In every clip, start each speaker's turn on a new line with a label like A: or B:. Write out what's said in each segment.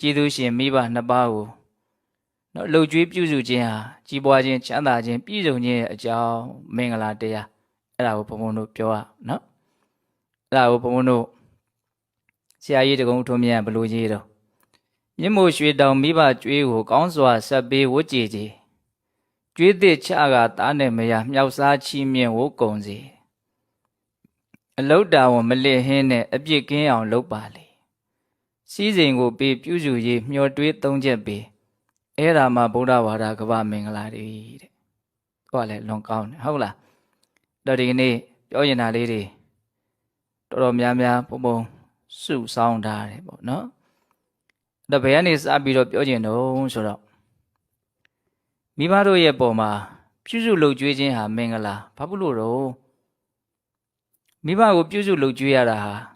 A: ကျေးဇူးရှင်မိဘနှစ်ပါးကိုနော်လှုပ်ကြွေးပြုစုခြင်းဟာကြီးပွားခြင်းချမ်းသာခြင်းပြည့်စုံခြင်းရဲ့အကြောင်းမင်္ဂလာတရားအဲ့ဒါကိုဘုံဘုံတို့ပြောရနော်အဲ့ဒါကိုဘုံဘုံတို့ဆရာကြီးတကုံထွန်းမြတ်ဘလို့ရေးတော့မြင့်မို့ရွှေတောင်မိဘကျွေးကိုကောင်းစွာဆက်ပေးဝတ်ကြည်ကြည်ကျွေးသည့်ချကသားနဲ့မရမြောက်စားချီးမြှင့်ဝတ်ကုံစီအလုတ်တာဝန်မလစ်ဟင်းနဲ့အပြစ်ကင်းအောင်လုပ်ပါလေစီးစိမ်ကိုပေးပြုစုရေးမျှော်တွေးသုံးချက်ပေးအဲ့ဒါမှဗုဒ္ဓဝါဒကမ္ဘာမင်္ဂလာတွေတဲ့ဟောလည်းလွန်ကောင်းတယ်ဟုတ်လားတော့ဒီကနေ့ပြောရင်တာလေးတွေတော်တော်များများပုံပုံစုဆောင်းထားတယ်ပေါ့နော်ဒါဘယ်ကနေစပြီးတော့ပြောကျင်တော့ဆိုတော့မိဘတို့ရဲ့ပုံမှာပြုစုလုပ်ကြွေးခြင်းဟာမင်္ဂလာဘာဖြစ်လို့တော့မိဘကိုပြုစုလုပ်ကြွေးရတာဟာ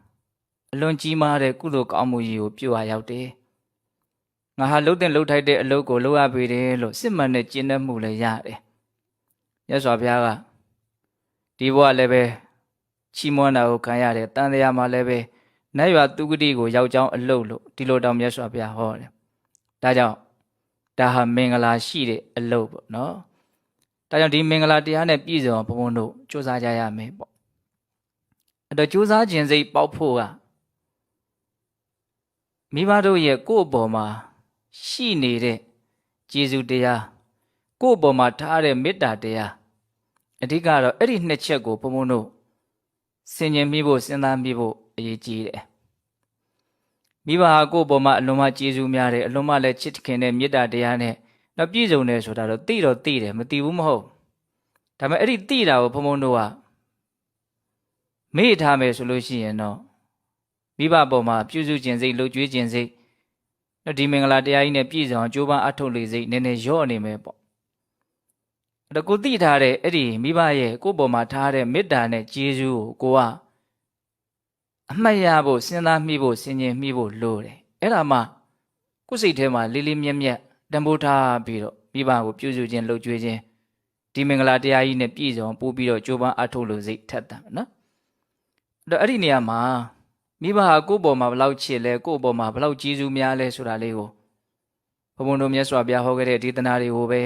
A: အလွန်ကြီးမားတဲ့ကုသိုလ်ကောင်းမှုကြီးကိုပြုရရောက်တယ်ငါဟာလှုပ်တဲ့လှုပ်ထိုက်တဲ့အလုပ်ကိုလုပ်ရပေတယ်လို့စစ်မှန်တဲ့ကျင့်တတ်မှုလည်းရတယ်မြတ်စွာဘုရားကဒီဘဝလည်းပဲချီးမွမ်းတာကိုခံရတယ်တန်တရားမှာလည်းပဲနတ်ရွာသူဂတိကိုရောက်ကြောင်းအလုပ်လို့ဒီလိုတောင်မြတ်စွာဘုရားဟောတယ်ဒါကြောင့်ဒါဟာမင်္ဂလာရှိတဲ့အလုပ်ပေါ့နော်ဒါကြောင့်ဒီမင်္ဂလာတရားနဲ့ပြည့်စုံဘုံဘုံတို့ကြိုးစားကြရမယ်ပေါ့အဲ့တော့ကြိုးစားခြင်းစိတ်ပေါက်ဖို့ကမိဘတို့ရဲ့ကိုယ့်အပေါ်မှာရှိနေတဲ့ကျေးဇူးတရားကိုယ့်အပေါ်မှာထားတဲ့မေတ္တာတရားအဓိကတော့အဲ့ဒီနှစ်ချက်ကိုဘုံဘုံတို့ဆင်ခြင်မိဖို့စဉ်းစားမိဖို့အရေးကြီးတယ်မိဘဟာကိုယ့်အပေါ်မှာအလွန်မှကျေးဇူးများတယ်အလွန်မှလည်းချစ်ခင်တဲ့မေတ္တာတရားနဲ့တော့ပြည့်စုံတယ်ဆိုတာတော့သိတယ်မသိဘူးမဟုတ်ဒါပေမဲ့အဲ့ဒီသိတာကိုဘုံဘုံတို့ကမေ့ထားမယ်ဆိုလို့ရှိရင်တော့မိဘပေါ်မှာပြုစုခြင်းစိတ်လှုပ်ကြွေးခြင်းစိတ်ဒီမင်္ဂလာတရားကြီးနဲ့ပြည့်စုံအောင်ကြိုးပမ်းအထောက်လေစိတ်နည်းနည်းရော့နေမယ်ပေါ့အဲ့တော့ကိုသိထားတဲ့အဲ့ဒီမိဘရဲ့ကိုယ့်ပေါ်မှာထားတဲ့မေတ္တာနဲ့ကျေးဇူးကိုကအမှတ်ရဖို့စဉ်းစားမိဖို့ဆင်ခြင်မိဖို့လိုတယ်အဲ့ဒါမှကိုယ်စိတ်ထဲမှာလေးလေးမြတ်မြတ်တန်ဖိုးထားပြီးတော့မိဘကိုပြုစုခြင်းလှုပ်ကြွေးခြင်းဒီမင်္ဂလာတရားကြီးနဲ့ပြည့်စုံပို့ပြီးတော့ကြိုးပမ်းအထောက်လို့စိတ်ထက်တယ်နော်အဲ့ဒီနေရာမှာမိဘဟာကိုယ့်ပေါ်မှာဘလောက်ချစ်လဲကိုယ့်ပေါ်မှာဘလောက်ကျေးဇူးများလဲဆိုတာလေးကိုဘုံဘုံတို့မြတ်စွာဘုရားဟောခဲ့တဲ့ဒေသနာတွေကိုပဲ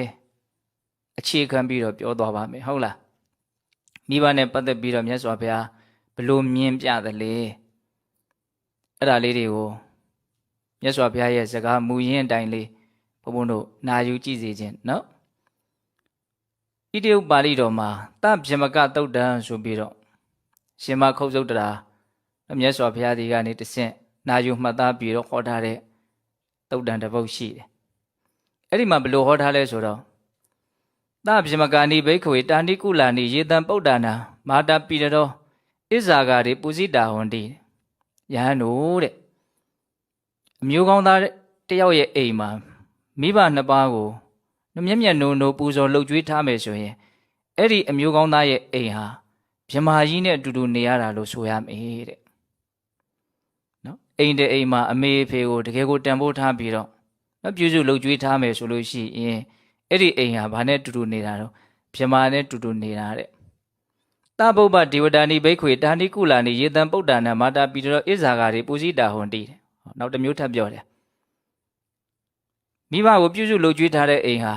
A: အခြေခံပြီးတော့ပြောသွားပါမယ်ဟုတ်လားမိဘနဲ့ပတ်သက်ပြီးတော့မြတ်စွာဘုရားဘလို့မြင်ပြသလဲအဲ့ဒါလေးတွေကိုမြတ်စွာဘုရားရဲ့စကားမူရင်းအတိုင်းလေးဘုံဘုံတို့နာယူကြည့်စေခြင်းနော်ဣတိယပါဠိတော်မှာတဗ္ဗမကသုတ်တံဆိုပြီးတော့ရှင်မခုတ်သုတ်တရာမြတ်စွာဘုရားဒီကနေတဆင့်နာယူမှတ်သားပြီးတော့ဟောထားတဲ့သုတ်တံတစ်ပုဒ်ရှိတယ်အဲ့ဒီမှာဘလို့ဟောထားလဲဆိုတော့သဗ္ဗမကာနိဘိက္ခဝေတာဏိကုလာနိယေတံပုဒ္ဒနာမာတာပိရတောဣဇာဂရိပုဇိတာဟွန်တိယဟန်တို့တဲ့အမျိုးကောင်းသားတယောက်ရဲ့အိမ်မှာမိဘနှစ်ပါးကိုမျက်မျက်နှုံနှုံပူဇော်လှုပ်ကြွေးထားမယ်ဆိုရင်အဲ့ဒီအမျိုးကောင်းသားရဲ့အိမ်ဟာမြမာကြီးနဲ့အတူတူနေရတာလို့ဆိုရမယ်တဲ့နော်အိမ်တဲ့အိမ်မှာအမေအဖေကိုတကယ်ကိုတန်ဖိုးထားပြီးတော့ပြုစုလှုပ်ကြွေးထားမယ်ဆိုလို့ရှိရင်အဲ့ဒီအိမ်ဟာဘာနဲ့တူတူနေတာတော့မြမာနဲ့တူတူနေတာတဲ့တဗုဗ္ဗဒေဝတာနိဘိက္ခွေတာဏိကုလာနိယေတံပုဒ္ဒနာမာတာပိတရောဣဇာဂရိပုဇိတာဟွန်တိနောက်တစ်မျိုးထပ်ပြောတယ်မိဘကိုပြုစုလှုပ်ကြွေးထားတဲ့အိမ်ဟာ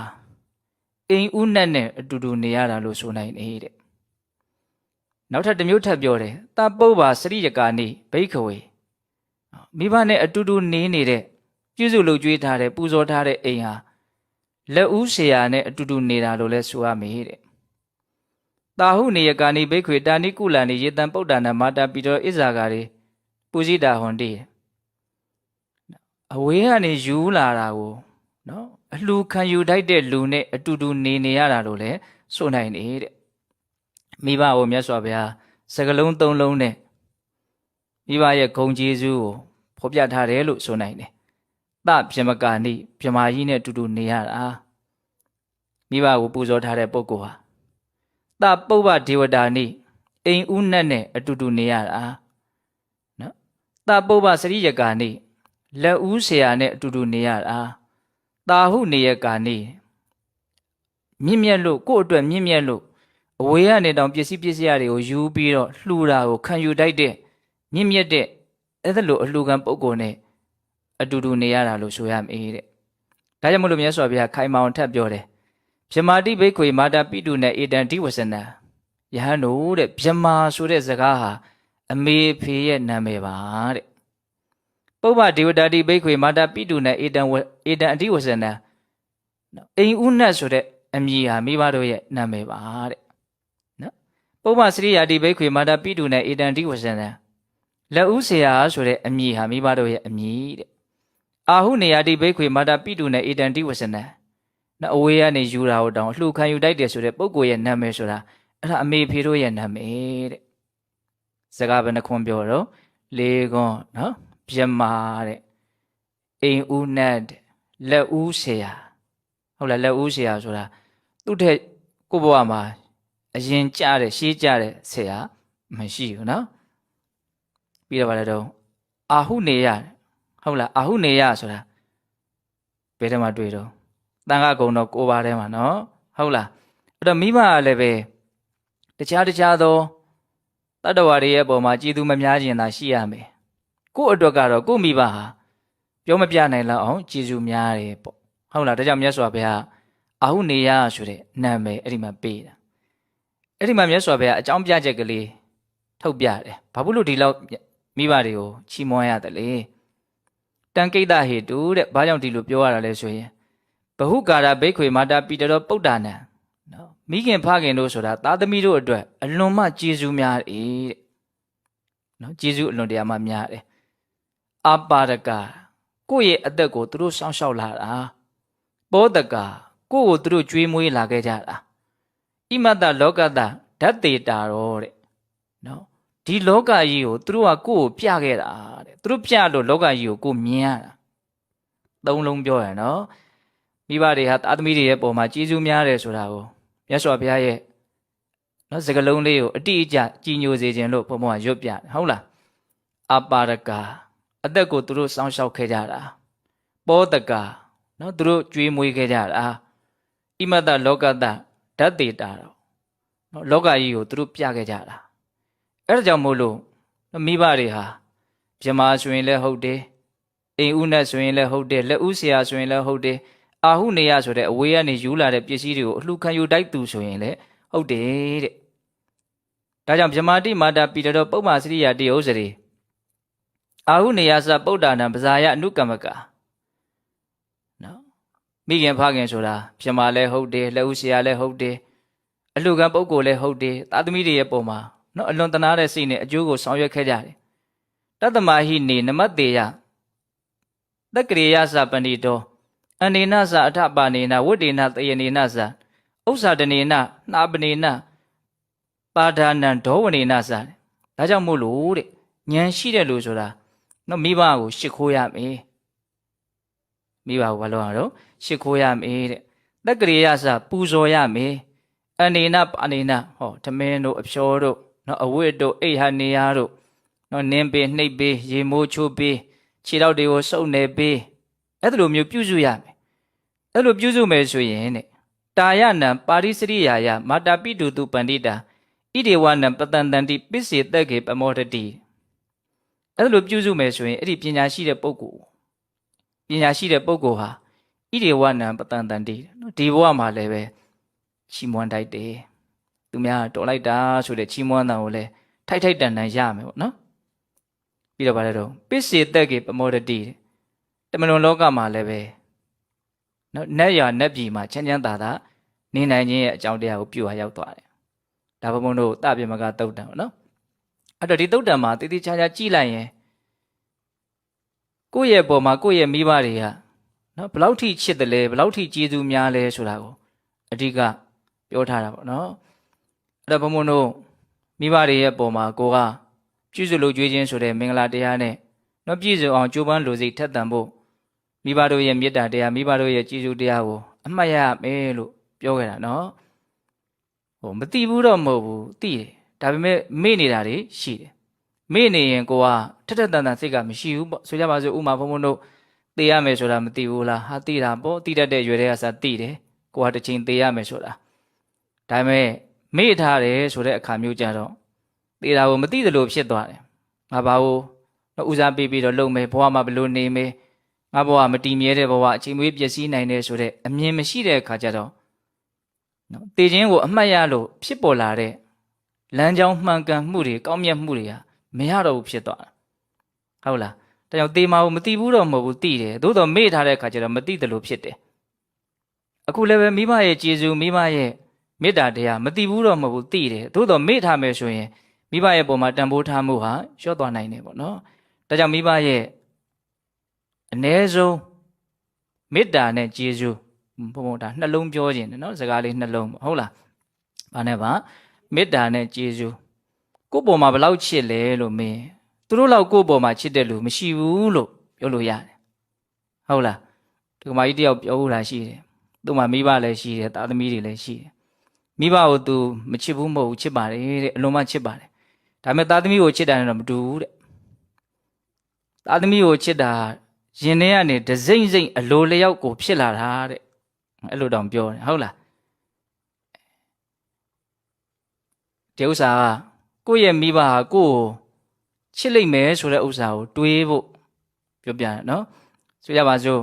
A: အိမ်ဥနဲ့အတူတူနေရတာလို့ဆိုနိုင်နေတဲ့နောက်ထပ်တစ်မျိုးထပ်ပြောတယ်တပုဗ္ဗစရိယကာနိဘိက္ခဝေမိဘနဲ့အတူတူနေနေတဲ့ပြုစုလုပ်ကြွေးထားတဲ့ပူဇော်ထားတဲ့အိမ်ဟာလက်ဦးဆရာနဲ့အတူတူနေတာလို့လဲဆိုရမေတဲ့တာဟုနေယကာနိဘိက္ခွေတာဏိကုလာနိယေတံပုဒ္ဒနာမာတာပိတောဣဇာဂရိပုဇိတာဟွန်တိအဝေးကနေယူလာတာကိုနော်အလှခံယူထိုက်တဲ့လူနဲ့အတူတူနေရတာလို့လဲဆိုနိုင်နေတဲ့မိဘကိုမြတ်စွာဘုရားစကလုံးသုံးလုံးနဲ့မိဘရဲ့ဂုဏ်ကျေးဇူးကိုဖော်ပြထားတယ်လို့ဆိုနိုင်တယ်သဗ္ဗမကာနိမြမာကြီးနဲ့အတူတူနေရတာမိဘကိုပူဇော်ထားတဲ့ပုဂ္ဂိုလ်ဟာသပုဗ္ဗဒေဝတာနိအိမ်ဥနဲ့အတူတူနေရတာနော်သပုဗ္ဗစရိယကာနိလက်ဦးဆရာနဲ့အတူတူနေရတာတာဟုနေယကာနိမြင့်မြတ်လို့ကိုယ့်အတွက်မြင့်မြတ်လို့အဝေးကနေတောင်ပစ္စည်းရတွေကိုယူပြီးတော့လှူတာကိုခံယူတတ်တဲ့မြင့်မြတ်တဲ့အဲ့ဒါလိုအလှူခံပုဂ္ဂိုလ်နဲ့ အတူတူနေရတာလို့ဆိုရမယ်တဲ့ဒါကြောင့်မလို့မြတ်စွာဘုရားခိုင်မာအောင်ထပ်ပြောတယ်ဗြမာတိဘိက္ခွေမာတာပိတုနဲ့ဧတံဒီဝဆနံယဟန်တို့တဲ့ဗြမာဆိုတဲ့စကားဟာအမေဖေရဲ့နာမည်ပါတဲ့ပုဗ္ဗဒေဝတာတိဘိက္ခွေမာတာပိတုနဲ့ဧတံအဓိဝဆနံအိမ်ဥနတ်ဆိုတဲ့အမည်ဟာမိဘတို့ရဲ့နာမည်ပါတဲ့နော်ပုဗ္ဗစရိယာတိဘိက္ခွေမာတာပိတုနဲ့ဧတံအဓိဝဆနံလက်ဦးဆရာဆိုတဲ့အမည်ဟာမိဘတို့ရဲ့အမည်တဲ့အာဟုနေယာတိဘိက္ခွေမာတာပိတုနဲ့ဧတံအဓိဝဆနံနော်အဝေးကနေယူတာကိုတောင်လှူခံယူတိုက်တယ်ဆိုတဲ့ပုဂ္ဂိုလ်ရဲ့နာမည်ဆိုတာအဲ့ဒါအမေဖေတို့ရဲ့နာမည်တဲ့စကားဘယ်နှခွန်းပြောတော့လေးခွန်းနော်ဗြမာတဲ့အိမ်ဦးနတ်လက်ဦးဆရာဟုတ်လားလက်ဦးဆရာဆိုတာသူ့ထက်ကိုယ့်ဘဝမှာအရင်ကြတဲ့ရှေးကြတဲ့ဆရာမရှိဘူးနော်ပြီးတော့ဗါလဲတော့အာဟုနေရဟုတ်လားအာဟုနေရဆိုတာဘယ်ထဲမှာတွေ့တော့တန်ခါကုံတော့ကိုပါထဲမှာနော်ဟုတ်လားအဲ့တော့မိမကလည်းပဲတခြားသောတတ္တဝါတွေရဲ့ပုံမှာကြည်သူမများခြင်းသာရှိရမယ်ကို့အတွက်ကတော့ကို့မိဘဟာပြောမပြနိုင်လောက်အောင်ကြည်စုများတယ်ပေါ့ဟုတ်လားဒါကြောင့်မြတ်စွာဘုရားအာဟုနေယဆိုတဲ့နာမည်အဲ့ဒီမှာပေးတာအဲ့ဒီမှာမြတ်စွာဘုရားအကြောင်းပြချက်ကလေးထုတ်ပြတယ်ဘာဖြစ်လို့ဒီလောက်မိဘတွေကိုချီးမွမ်းရတယ်လေတန်ကိတ္တဟေတုတဲ့ဘာကြောင့်ဒီလိုပြောရတာလဲဆိုရင်ဘဟုကာရဘိက္ခွေမာတာပိတရောပုဒ္ဒါနံနော်မိခင်ဖခင်တို့ဆိုတာသားသမီးတို့အတွက်အလွန်မှကျေးဇူးများတယ်တဲ့နော်ကျေးဇူးအလွန်တရာမှများတယ်အပါရကကိုယ့်ရဲ့အသက်ကိုသူတို့စောင့်ရှောက်လာတာပောတကကိုယ့်ကိုသူတို့ကြွေးမွေးလာခဲ့ကြတာဣမတ္တလောကတဓာတ်တေတာရောတဲ့နော်ဒီလောကကြီးကိုသူတို့ကကိုယ့်ကိုပြခဲ့တာတဲ့သူတို့ပြလို့လောကကြီးကိုကိုမြင်ရတာသုံးလုံးပြောရနော်မိဘတွေဟာသားသမီးတွေရဲ့ပုံမှာကျေးဇူးများတယ်ဆိုတာကိုမြတ်စွာဘုရားရဲ့နော်စကားလုံးလေးကိုအတိအကျကြီးညိုစေခြင်းလို့ဘုံဘုံကရွတ်ပြတယ်ဟုတ်လားအပါရကအသက်ကိုသူတို့စောင့်ရှောက်ခဲ့ကြတာပောတကနော်သူတို့ကြွေးမွေးခဲ့ကြတာဣမတ္တလောကတဓာတ်တေတာတော့နော်လောကကြီးကိုသူတို့ပြခဲ့ကြတာအဲ့ဒါကြောင့်မို့လို့မိဘတွေဟာဗြမာဆိုရင်လည်းဟုတ်တယ်အိမ်ဦးနဲ့ဆိုရင်လည်းဟုတ်တယ်လက်ဦးဆရာဆိုရင်လည်းဟုတ်တယ်အာဟုနေယဆိုတဲ့အဝေးကနေယူလာတဲ့ပစ္စည်းတွေကိုအလှခံယူတိုက်သူဆိုရင်လည်းဟုတ်တယ်တဲ့ဒါကြောင့်ဗြမာတိမာတာပိတရောပုဗ္ဗစရိယာတိဥစ္စရိအာဟုနေယသပုဒ္ဒါနံပဇာယအနုကမ္မကာနော်မိခင်ဖခင်ဆိုတာဗြမာလည်းဟုတ်တယ်လက်ဦးဆရာလည်းဟုတ်တယ်အလှခံပုဂ္ဂိုလ်လည်းဟုတ်တယ်သားသမီးတွေရဲ့ပုံမှာနော်အလွန်တနာတဲ့စိတ်နဲ့အကျိုးကိုဆောင်ရွက်ခဲ့ကြတယ်တတ္တမဟိနေနမတ္တေယတက္ကရေယသပဏိတောအနေနသအထပါနေနဝတ္တေနတယနေနသဥစ္စာတနေနနှာပနေနပါဒာနံဒောဝနေနသဒါကြောင့်မို့လို့တဲ့ဉာဏ်ရှိတဲ့လူဆိုတာနော်မိဘကိုရှ िख ိုးရမယ်မိဘကိုဘာလို့ရတော့ရှ िख ိုးရမယ်တဲ့တက္ကရေယသပူဇော်ရမယ်အနေနပါနေနဟောဓမင်းတို့အဖျော်တို့နော်အဝတ်တို့အိဟာနေရတို့နော်နင်းပေးနှိပ်ပေးရေမိုးချိုးပေးခြေထောက်တွေကိုစုပ်နေပေးအဲ့လိုမျိုးပြုစုရမယ်အဲ့လိုပြုစုမယ်ဆိုရင်တဲ့တာယနံပါရိစရိယာယမာတာပိတုတုပန္တိတာဣဒေဝနံပတန်တန္တိပစ္စေတက်ကေပမောတတိအဲ့လိုပြုစုမယ်ဆိုရင်အဲ့ဒီပညာရှိတဲ့ပုဂ္ဂိုလ်ဟာဣဒေဝနံပတန်တန္တိနော်ဒီဘဝမှာလည်းပဲချီးမွမ်းတိုက်တယ်သူများတော်လိုက်တာဆိုတဲ့ချီးမွမ်းတာကိုလည်းထိုက်တန်တန်ရမယ်ပေါ့နော်ပြီးတော့ဗါလဲတော့ပစ္စေတက်ကေပမောတတိတမလွန်လောကမှာလည်းပဲနော်နတ်ရနတ်ပြည်မှာချမ်းချမ်းသာသာနေနိုင်ခြင်းရဲ့အကြောင်းတရားကိုပြုဟာရောက်သွားတယ်ဒါဘုံဘုံတို့တပြမကတုတ်တံပေါ့နော်အဲ့တော့ဒီတုတ်တံမှာတည်တည်ချာချာကြည့်လိုက်ရင်ကိုယ့်ရဲ့ပုံမှာကိုယ့်ရဲ့မိဘတွေကနော်ဘယ်လောက်ထိချစ်တယ်လဲဘယ်လောက်ထိကျေးဇူးများလဲဆိုတာကိုအဓိကပြောထားတာပေါ့နော်အဲ့တော့ဘုံဘုံတို့မိဘတွေရဲ့ပုံမှာကိုကပြုစုလုပ်ကြွေးခြင်းဆိုတဲ့မင်္ဂလာတရားနဲ့နော်ပြည့်စုံအောင်ကြိုးပမ်းလိုစိတ်ထက်သန်ဖို့မိဘတို့ရဲ့မေတ္တာတရားမိဘတို့ရဲ့ကျေးဇူးတရားကိုအမှတ်ရမယ်လို့ပြောခဲ့တာနော်မသိဘူးတော့မဟုတ်ဘူးသိတယ်ဒါပေမဲ့မေ့နေတာတွေရှိတယ်မေ့နေရင်ကိုကထက်ထက်တန်တန်စိတ်ကမရှိဘူးပေါ့ဆိုကြပါစို့ဥမာဘုံဘုံတို့သိရမယ်ဆိုတာမသိဘူးလားဟာသိတာပေါ့သိတတ်တဲ့ရွယ်တွေကစသိတယ်ကိုကတစ်ချိန်သိရမယ်ဆိုတာဒါပေမဲ့မေ့ထားတယ်ဆိုတဲ့အခါမျိုးကြတော့သိတာကိုမသိသလိုဖြစ်သွားတယ်ငါဘာလို့ဦးစားပေးပြီးတော့လုံမယ်ဘဝမှာဘယ်လိုနေမယ် ငါဘဝမတည်မြဲတဲ့ဘဝအချိန်မွေးပျက်စီးနိုင်တယ်ဆိုတဲ့အမြင်မရှိတဲ့အခါကျတော့နော်တည်ခြင်းကိုအမှတ်ရလို့ဖြစ်ပေါ်လာတဲ့လမ်းကြောင်းမှန်ကန်မှုတွေကောင်းမြတ်မှုတွေဟာမရတော့ဘူးဖြစ်သွားတာဟုတ်လားဒါကြောင့်တေမာကိုမသိဘူးတော့မဟုတ်ဘူးသိတယ်သို့တော့မေ့ထားတဲ့အခါကျတော့မသိတယ်လို့ဖြစ်တယ်အခုလည်းပဲမိဘရဲ့ကျေးဇူးမိဘရဲ့မေတ္တာတရားမသိဘူးတော့မဟုတ်ဘူးသိတယ်သို့တော့မေ့ထားမယ်ဆိုရင်မိဘရဲ့ပုံမှာတန်ဖိုးထားမှုဟာလျှော့သွားနိုင်တယ်ပေါ့နော်ဒါကြောင့်မိဘရဲ့အ ਨੇ ဆုံးမေတ္တာနဲ့ကျေးဇူးဘုံဘုံဒါနှလုံးပြောခြင်းနော်စကားလေးနှလုံးဟုတ်လားဘာနဲ့ပါမေတ္တာနဲ့ကျေးဇူးကိုယ့်ပုံမှာဘယ်လောက်ချစ်လဲလို့မင်းသူတို့လောက်ကိုယ့်ပုံမှာချစ်တဲ့လူမရှိဘူးလို့ပြောလို့ရတယ်ဟုတ်လားဒီကမကြီးတယောက်ပြောဦးတာရှိတယ်သူ့မှာမိဘလည်းရှိတယ်သားသမီးတွေလည်းရှိတယ်မိဘကိုသူမချစ်ဘူးမဟုတ်ဘူးချစ်ပါတယ်တဲ့အလုံးမချစ်ပါတယ်ဒါပေမဲ့သားသမီးကိုချစ်တာနဲ့တော့မတူဘူးတဲ့သားသမီးကိုချစ်တာရင်ထဲကနေဒစိမ့်စိမ့်အလိုလျောက်ကိုဖြစ်လာတာတဲ့အဲ့လိုတောင်ပြောတယ်ဟုတ်လားဒီဥစ္စာကကိုယ့်ရဲ့မိဘဟာကိုယ့်ကိုချစ်လိုက်မယ်ဆိုတဲ့ဥစ္စာကိုတွေးဖို့ပြောပြတယ်နော်ဆိုရပါစို့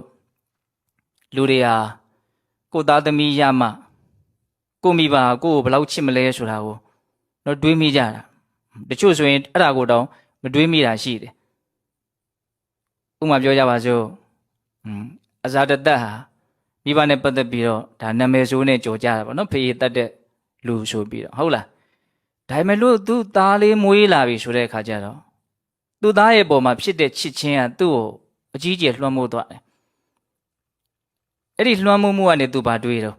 A: လူတွေဟာကိုယ့်သားသမီးရမှကိုယ့်မိဘဟာကိုယ့်ကိုဘယ်လောက်ချစ်မလဲဆိုတာကိုတော့တွေးမိကြတာတချို့ဆိုရင်အဲ့ဒါကိုတော့မတွေးမိတာရှိတယ်ဥပမာပြောကြပါစို့အဇာတသက်ဟာမိဘနဲ့ပတ်သက်ပြီးတော့ဒါနာမည်ဆိုးနဲ့ကြော်ကြတာပေါ့နော်ဖေးတတ်တဲ့လူဆိုပြီးတော့ဟုတ်လားဒါပေမဲ့လို့သူ့သားလေးမွေးလာပြီဆိုတဲ့အခါကျတော့သူ့သားရဲ့ပုံမှာဖြစ်တဲ့ချစ်ချင်းကသူ့ကိုအကြီးကျယ်လွှမ်းမိုးသွားတယ်အဲ့ဒီလွှမ်းမိုးမှုကနေသူဘာတွေးတော့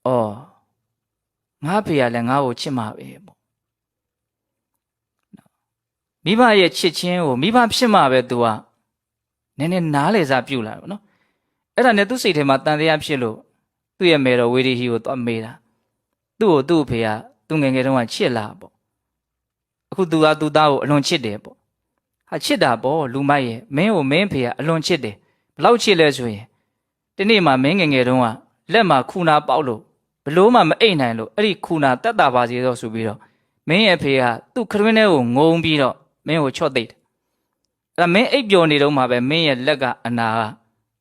A: အော်ငါဖေကလည်းငါ့ကိုချစ်မှာပဲပေါ့မိဘရဲ့ချစ်ချင်းကိုမိဘဖြစ်မှာပဲသူကနည်းနည်းနားလေစားပြုတ်လာတယ်နော်အဲ့ဒါနဲ့သူ့စိတ်ထဲမှာတန်တရားဖြစ်လို့သူ့ရဲ့မေတော်ဝေဒီဟီကိုသွားမေးတာသူ့ကိုသူ့အဖေကသူငယ်ငယ်တုန်းကချစ်လာပေါ့အခုသူကသူ့သားကိုအလွန်ချစ်တယ်ပေါ့ဟာချစ်တာပေါ့လူမိုက်ရဲ့မင်းကိုမင်းဖေကအလွန်ချစ်တယ်ဘလောက်ချစ်လဲဆိုရင်ဒီနေ့မှမင်းငယ်ငယ်တုန်းကလက်မှာခုနာပေါက်လို့ဘလို့မှမအိတ်နိုင်လို့အဲ့ဒီခုနာတက်တာပါစေတော့ဆိုပြီးတော့မင်းရဲ့ဖေကသူ့ခရင်းထဲကိုငုံပြီးတော့မင်းကိုချော့သိပ်တယ်အဲ့ဒါမင်းအိပ်ပျော်နေတော့မှပဲမင်းရဲ့လက်ကအနာက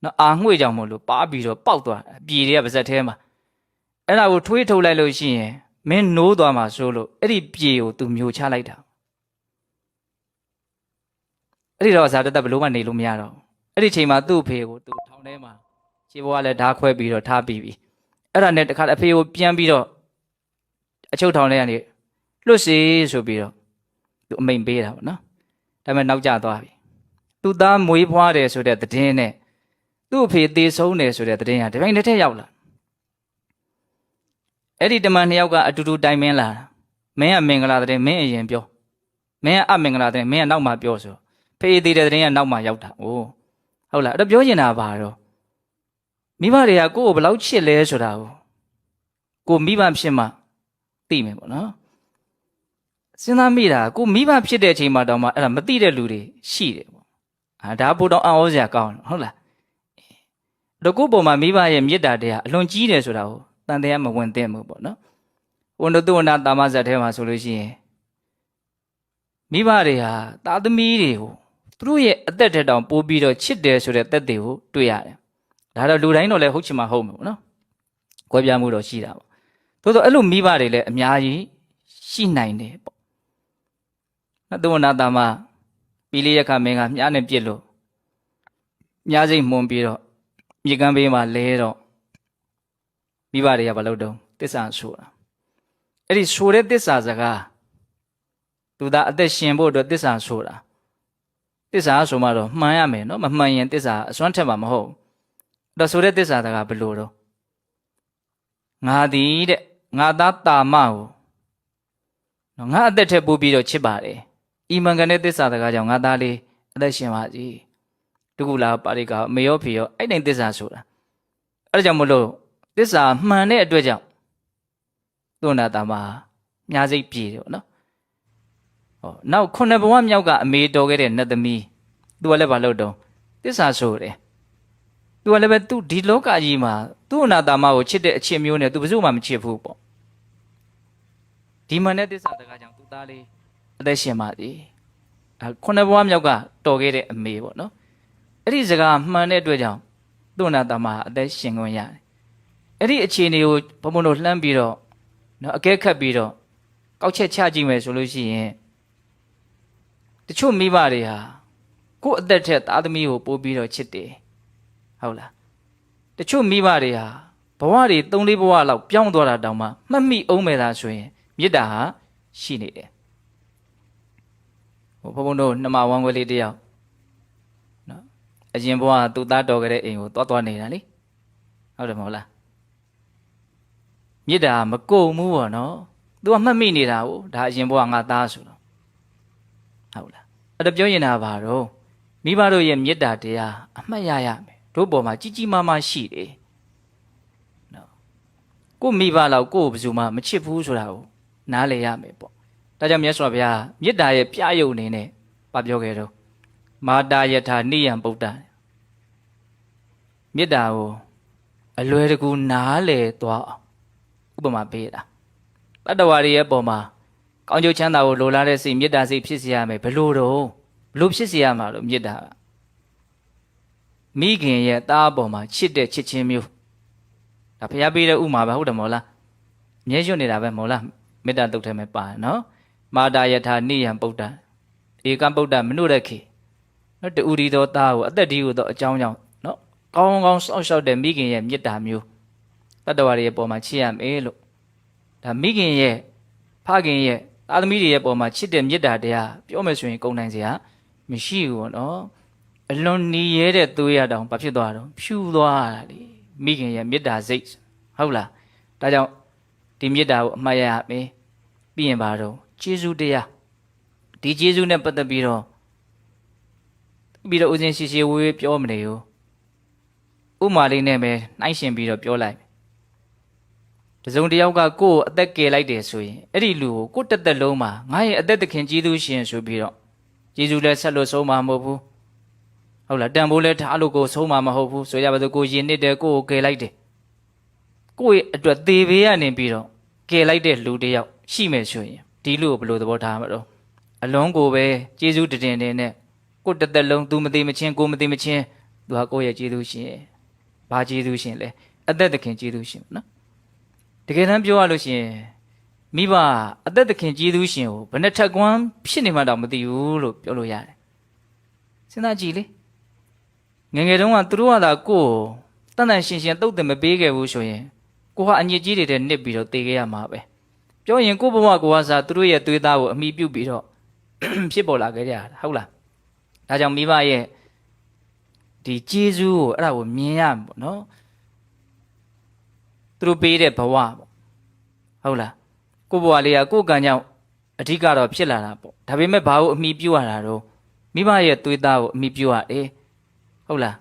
A: နော်အာငွေ့ကြောင်မလို့ပါပြီးတော့ပေါက်သွားအပြေတွေကပါဇက်ထဲမှာအဲ့ဒါကိုထွေးထုတ်လိုက်လို့ရှိရင်မင်းနိုးသွားမှာဆိုလို့အဲ့ဒီပြေကိုသူမျိုးချလိုက်တာအဲ့ဒီတော့ဇာတသက်ဘလို့မှနေလို့မရတော့အဲ့ဒီချိန်မှာသူ့အဖေကိုသူထောင်ထဲမှာခြေဘဝလည်းဓားခွဲပြီးတော့ထားပြီးပြီအဲ့ဒါနဲ့တခါအဖေကိုပြန်ပြီးတော့အချုပ်ထောင်ထဲကနေလွတ်စေဆိုပြီးတော့သူအမိန်ပေးတာပေါ့နော်ဒါပေမဲ့နောက်ကျသွားပြီသူ့သားမွေးဖွားတယ်ဆိုတဲ့သတင်းနဲ့သူ့အဖေသေဆုံးတယ်ဆိုတဲ့သတင်းဟာဒီပိုင်းတစ်ထက်ရောက်လာအဲ့ဒီတမန်နှစ်ယောက်ကအတူတူတိုင်ပင်လာတာမင်းကမင်္ဂလာတဲ့မင်းအရင်ပြောမင်းကအမင်္ဂလာတဲ့မင်းကနောက်မှပြောဆိုဖေးသေးတဲ့တဲ့ကနောက်မှရောက်တာ။အိုးဟုတ်လားအဲ့တော့ပြောချင်တာပါတော့မိဘတွေကကိုယ့်ကိုဘယ်လောက်ချစ်လဲဆိုတာကိုမိဘဖြစ်မှသိမယ်ပေါ့နော်။စဉ်းစားမိတာကိုမိဘဖြစ်တဲ့အချိန်မှာတောင်မှအဲ့ဒါမသိတဲ့လူတွေရှိတယ်ပေါ့။ဒါပို့တော့အံ့ဩစရာကောင်းတယ်ဟုတ်လား။တော့ကိုယ့်ပုံမှာမိဘရဲ့မေတ္တာတရားအလွန်ကြီးတယ်ဆိုတာကိုတန်တရားမဝင်သင့်ဘူးပေါ့နော်။ဝန်တုဝနာတာမဇတ်ထဲမှာဆိုလို့ရှိရင်မိဘတွေဟာသားသမီးတွေကိုသူတို့ရဲ့အသက်ထက်တောင်ပိုးပြီးတော့ချစ်တယ်ဆိုတဲ့သက်တွေကိုတွေ့ရတယ်။ဒါတော့လူတိုင်းတော့လည်းဟုတ်ချင်မှဟုတ်မှာပေါ့နော်။ကွဲပြားမှုတော့ရှိတာပေါ့။သို့တော့အဲ့လိုမိဘတွေလည်းအများကြီးရှိနိုင်တယ်ပေါ့။နော်သုဝနာတာမပီလိယခမင်းကမြားနဲ့ပြစ်လို့မြားစိတ်မှုန်ပြီးတော့မြေကမ်းဘေးမှာလဲတော့မိဘတွေကဘာလုပ်တော့တစ္ဆာဆိုတာ။အဲ့ဒီဆိုတဲ့တစ္ဆာစကားသူသားအသက်ရှင်ဖို့အတွက်တစ္ဆာဆိုတာတစ္ဆာဆိုမှတော့မှန်ရမယ်နော်မမှန်ရင်တစ္ဆာအစွမ်းထက်မှာမဟုတ်တော့ဆိုတဲ့တစ္ဆာတကဘယ်လိုတော့ငါသည်တဲ့ငါသားတာမကိုနော်ငါအသက်ထက်ပို့ပြီးတော့ချစ်ပါတယ်ဤမှန်ကန်တဲ့တစ္ဆာတကကြောင့်ငါသားလေးအသက်ရှင်ပါစေတကူလာပါရိကမေယောဖေယောအဲ့တိုင်းတစ္ဆာဆိုတာအဲ့ဒါကြောင့်မလို့တစ္ဆာမှန်တဲ့အတွက်ကြောင့်သုဏတာမမြားစိတ်ပြေတယ်ပေါ့နော်နောက်ခုနှစ်ဘဝမြောက်ကအမေတော်ခဲ့တဲ့နတ်သမီးသူကလည်းဘာလုပ်တော့တစ္ဆာဆိုတယ်သူကလည်းပဲသူဒီလောကကြီးမှာသူ့အနာတာမကိုချစ်တဲ့အချစ်မျိုးနဲ့သူဘယ်သူမှမချစ်ဘူးပေါ့ဒီမှန်တဲ့တစ္ဆာတကားကြောင့်သူသားလေးအသက်ရှင်ပါသည်ခုနှစ်ဘဝမြောက်ကတော်ခဲ့တဲ့အမေပေါ့နော် အဲ့ဒီစကားမှန်တဲ့အတွက်ကြောင့်သူ့နာတမအသက်ရှင်ခွင့်ရတယ်အဲ့ဒီအခြေအနေကိုဘုံဘုံတို့လှမ်းပြီးတော့နော်အကဲခတ်ပြီးတော့ကောက်ချက်ချကြည့်မယ်ဆိုလို့ရှိရင်တချို့မိဘတွေဟာကိုယ့်အသက်ထက်သားသမီးကိုပို့ပြီးတော့ချစ်တယ်ဟုတ်လားတချို့မိဘတွေဟာဘဝတွေ3-4ဘဝလောက်ပြောင်းသွားတာတောင်မှမှတ်မိအောင်မယ်လားဆိုရင်မေတ္တာဟာရှိနေတယ်ဘုံဘုံတို့နှမဝမ်းခွဲလေးတယောက်နော်အရင်ဘဝသူ့သားတော်ကြတဲ့အိမ်ကိုသွားနေတာလေဟုတ်တယ်မဟုတ်လားမေတ္တာမကုန်ဘူးပေါ့နော်သူကမှတ်မိနေတာကိုဒါအရင်ဘဝငါသားဆိုတော့ဟုတ်လားအဲ့ဒါပြောရင်တာဘာတော့မိဘတို့ရဲ့မေတ္တာတရားအမှတ်ရရမယ်တို့ပေါ်မှာကြီးကြီးမားမားရှိတယ်နော်ကိုမိဘလောက်ကိုယ်ဘယ်သူမှမချစ်ဘူးဆိုတာကိုနားလည်ရမယ်ပေါ့ဒါကြောင့်မြတ်စွာဘုရားမေတ္တာရဲ့ပြယုတ်အနေနဲ့ပါပြောခဲ့တော့မာတာယထာနိယံဗုဒ္ဓမေတ္တာကိုအလွယ်တကူနားလည်သွားအောင်ဥပမာပေးတာတတ္တဝါတွေရဲ့ပုံမှာကောင်းကျိုးချမ်းသာကိုလိုလားတဲ့စိတ်မေတ္တာစိတ်ဖြစ်စေရမယ်ဘလို့ဖြစ်စေရမှာလို့မေတ္တာမိခင်ရဲ့သားပေါ်မှာချစ်တဲ့ချစ်ချင်းမျိုးဒါဘုရားပေးတဲ့ဥမာပဲဟုတ်တယ်မဟုတ်လားမြဲရွတ်နေတာပဲမဟုတ်လားမေတ္တာတုတ်ထဲမှာပါနော်မာတာယထာနိယံဗုဒ္ဓဧကံဗုဒ္ဓမနုရခေနော်တူရီသောသားကိုအသက်ဒီကိုတော့အကြောင်းကြောင့်နော်ကောင်းကောင်းစောင့်ရှောက်တဲ့မိခင်ရဲ့မေတ္တာမျိုးတတ္တဝါတွေရဲ့ပေါ်မှာချစ်ရမယ်လို့ဒါမိခင်ရဲ့ဖခင်ရဲ့သားသမီးတွေရဲ့ပေါ်မှာချစ်တဲ့မေတ္တာတရားပြောမယ်ဆိုရင်ကုန်နိုင်စရာမရှိဘူးပေါ့နော်အလွန်နီးရဲတဲ့သွေးရတောင်ဘာဖြစ်သွားတော့ဖြူသွားတာလေမိခင်ရဲ့မေတ္တာစိတ်ဟုတ်လားဒါကြောင့်ဒီမေတ္တာကိုအမှတ်ရမယ်ပြီးရင်ပါတော့ကျေးဇူးတရားဒီကျေးဇူးနဲ့ပတ်သက်ပြီးတော့ဦးဇင်းရှိရှိဝေးဝေးပြောမနေဘူးဥမာလေးနဲ့ပဲနှိုင်းရှင်ပြီးတော့ပြောလိုက်တစုံတစ်ယောက်ကကိုယ်အသက်ကယ်လိုက်တယ်ဆိုရင်အဲ့ဒီလူကိုကိုယ်တက်လုံးမှာငါရဲ့အသက်သခင်ကျေးဇူးရှင်ဆိုပြီးတော့ကျေးဇူးလည်းဆက်လို့ဆုံးမှာမဟုတ်ဘူးဟုတ်လားတန်ဖိုးလည်းထားလို့ကိုဆုံးမှာမဟုတ်ဘူးဆိုကြပါစို့ကိုရင်နစ်တယ်ကိုယ်ကိုကယ်လိုက်တယ်ကိုယ့်ရဲ့အတွက်သေဘေးကနေပြီးတော့ကယ်လိုက်တဲ့လူတစ်ယောက်ရှိမယ်ဆိုရင်ဒီလူကိုဘယ်လိုသဘောထားမှာတော့အလုံးကိုပဲကျေးဇူးတင်နဲ့ကိုယ်တက်လုံး तू မသိမချင်းကိုမသိမချင်း तू ဟာကိုယ့်ရဲ့ကျေးဇူးရှင်ဘာကျေးဇူးရှင်လဲအသက်သခင်ကျေးဇူးရှင်နော်တကယ်တမ်းပြောရလို့ရှိရင်မိဘအသက်သခင်ကျေးဇူးရှင်ကိုဘယ်နဲ့ထက်ကွမ်းဖြစ်နေမှတော့မသိဘူးလို့ပြောလို့ရတယ်စဉ်းစားကြည့်လေငယ်ငယ်တုန်းကသူတို့ကသာကိုယ်တန်တန်ရှင်းရှင်းတုတ်တယ်မပေးခဲ့ဘူးဆိုရင်ကိုကအညစ်ကြီးတွေနဲ့နစ်ပြီးတော့တေခဲ့ရမှာပဲပြောရင်ကိုဘဝကိုကစားသူတို့ရဲ့သွေးသားကိုအမိပြုတ်ပြီးတော့ဖြစ်ပေါ်လာခဲ့ကြတာဟုတ်လားဒါကြောင့်မိဘရဲ့ဒီကျေးဇူးကိုအဲ့ဒါကိုမြင်ရမှာပေါ့နော်သူတို့ပေးတဲ့ဘဝပေါ့ဟုတ်လားကိုဘဝလေးကကိုကံကြောင့်အဓိကတော့ဖြစ်လာတာပေါ့ဒါပေမဲ့ဘာကိုအမိပြုတ်ရတာတော့မိဘရဲ့သွေးသားကိုအမိပြုတ်ရတယ်ဟုတ်လား